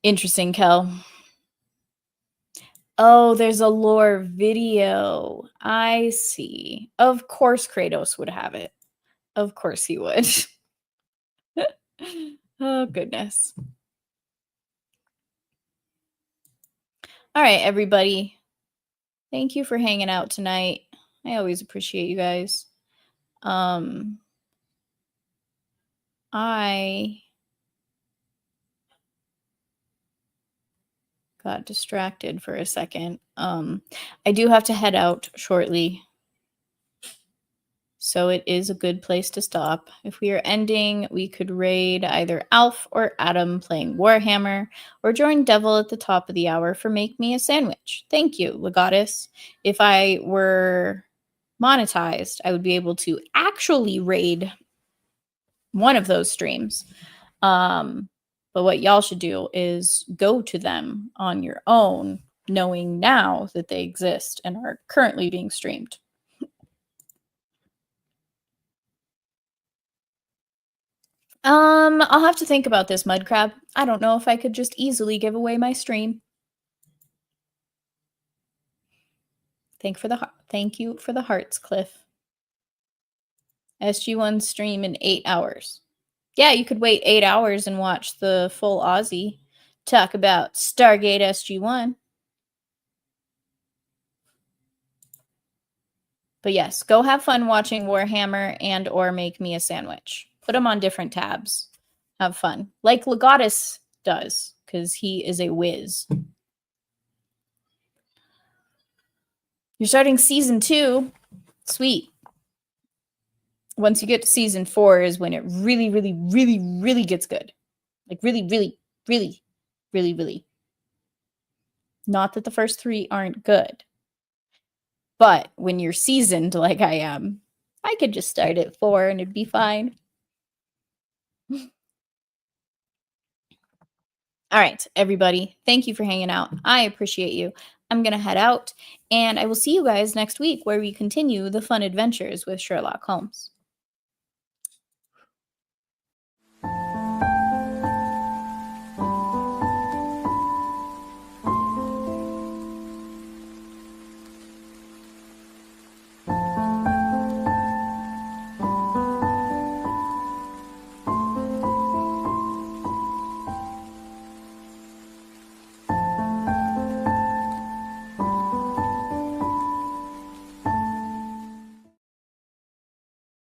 Interesting, Kel. Oh, there's a lore video. I see. Of course Kratos would have it. Of course he would. Oh, goodness. All right, everybody. Thank you for hanging out tonight. I always appreciate you guys. I got distracted for a second. I do have to head out shortly. So it is a good place to stop. If we are ending, we could raid either Alf or Adam playing Warhammer, or join Devil at the top of the hour for Make Me a Sandwich. Thank you, Legatus. If I were monetized, I would be able to actually raid one of those streams. But what y'all should do is go to them on your own, knowing now that they exist and are currently being streamed. I'll have to think about this, Mudcrab. I don't know if I could just easily give away my stream. Thank you for the hearts, Cliff. SG1 stream in 8 hours. Yeah, you could wait 8 hours and watch the full Aussie talk about Stargate SG1. But yes, go have fun watching Warhammer and or make me a sandwich. Put them on different tabs. Have fun. Like Legatus does, because he is a whiz. You're starting season 2. Sweet. Once you get to season 4 is when it really, really, really, really gets good. Like really, really, really, really, really. Not that the first 3 aren't good. But when you're seasoned like I am, I could just start at 4 and it'd be fine. All right, everybody. Thank you for hanging out. I appreciate you. I'm going to head out, and I will see you guys next week where we continue the fun adventures with Sherlock Holmes.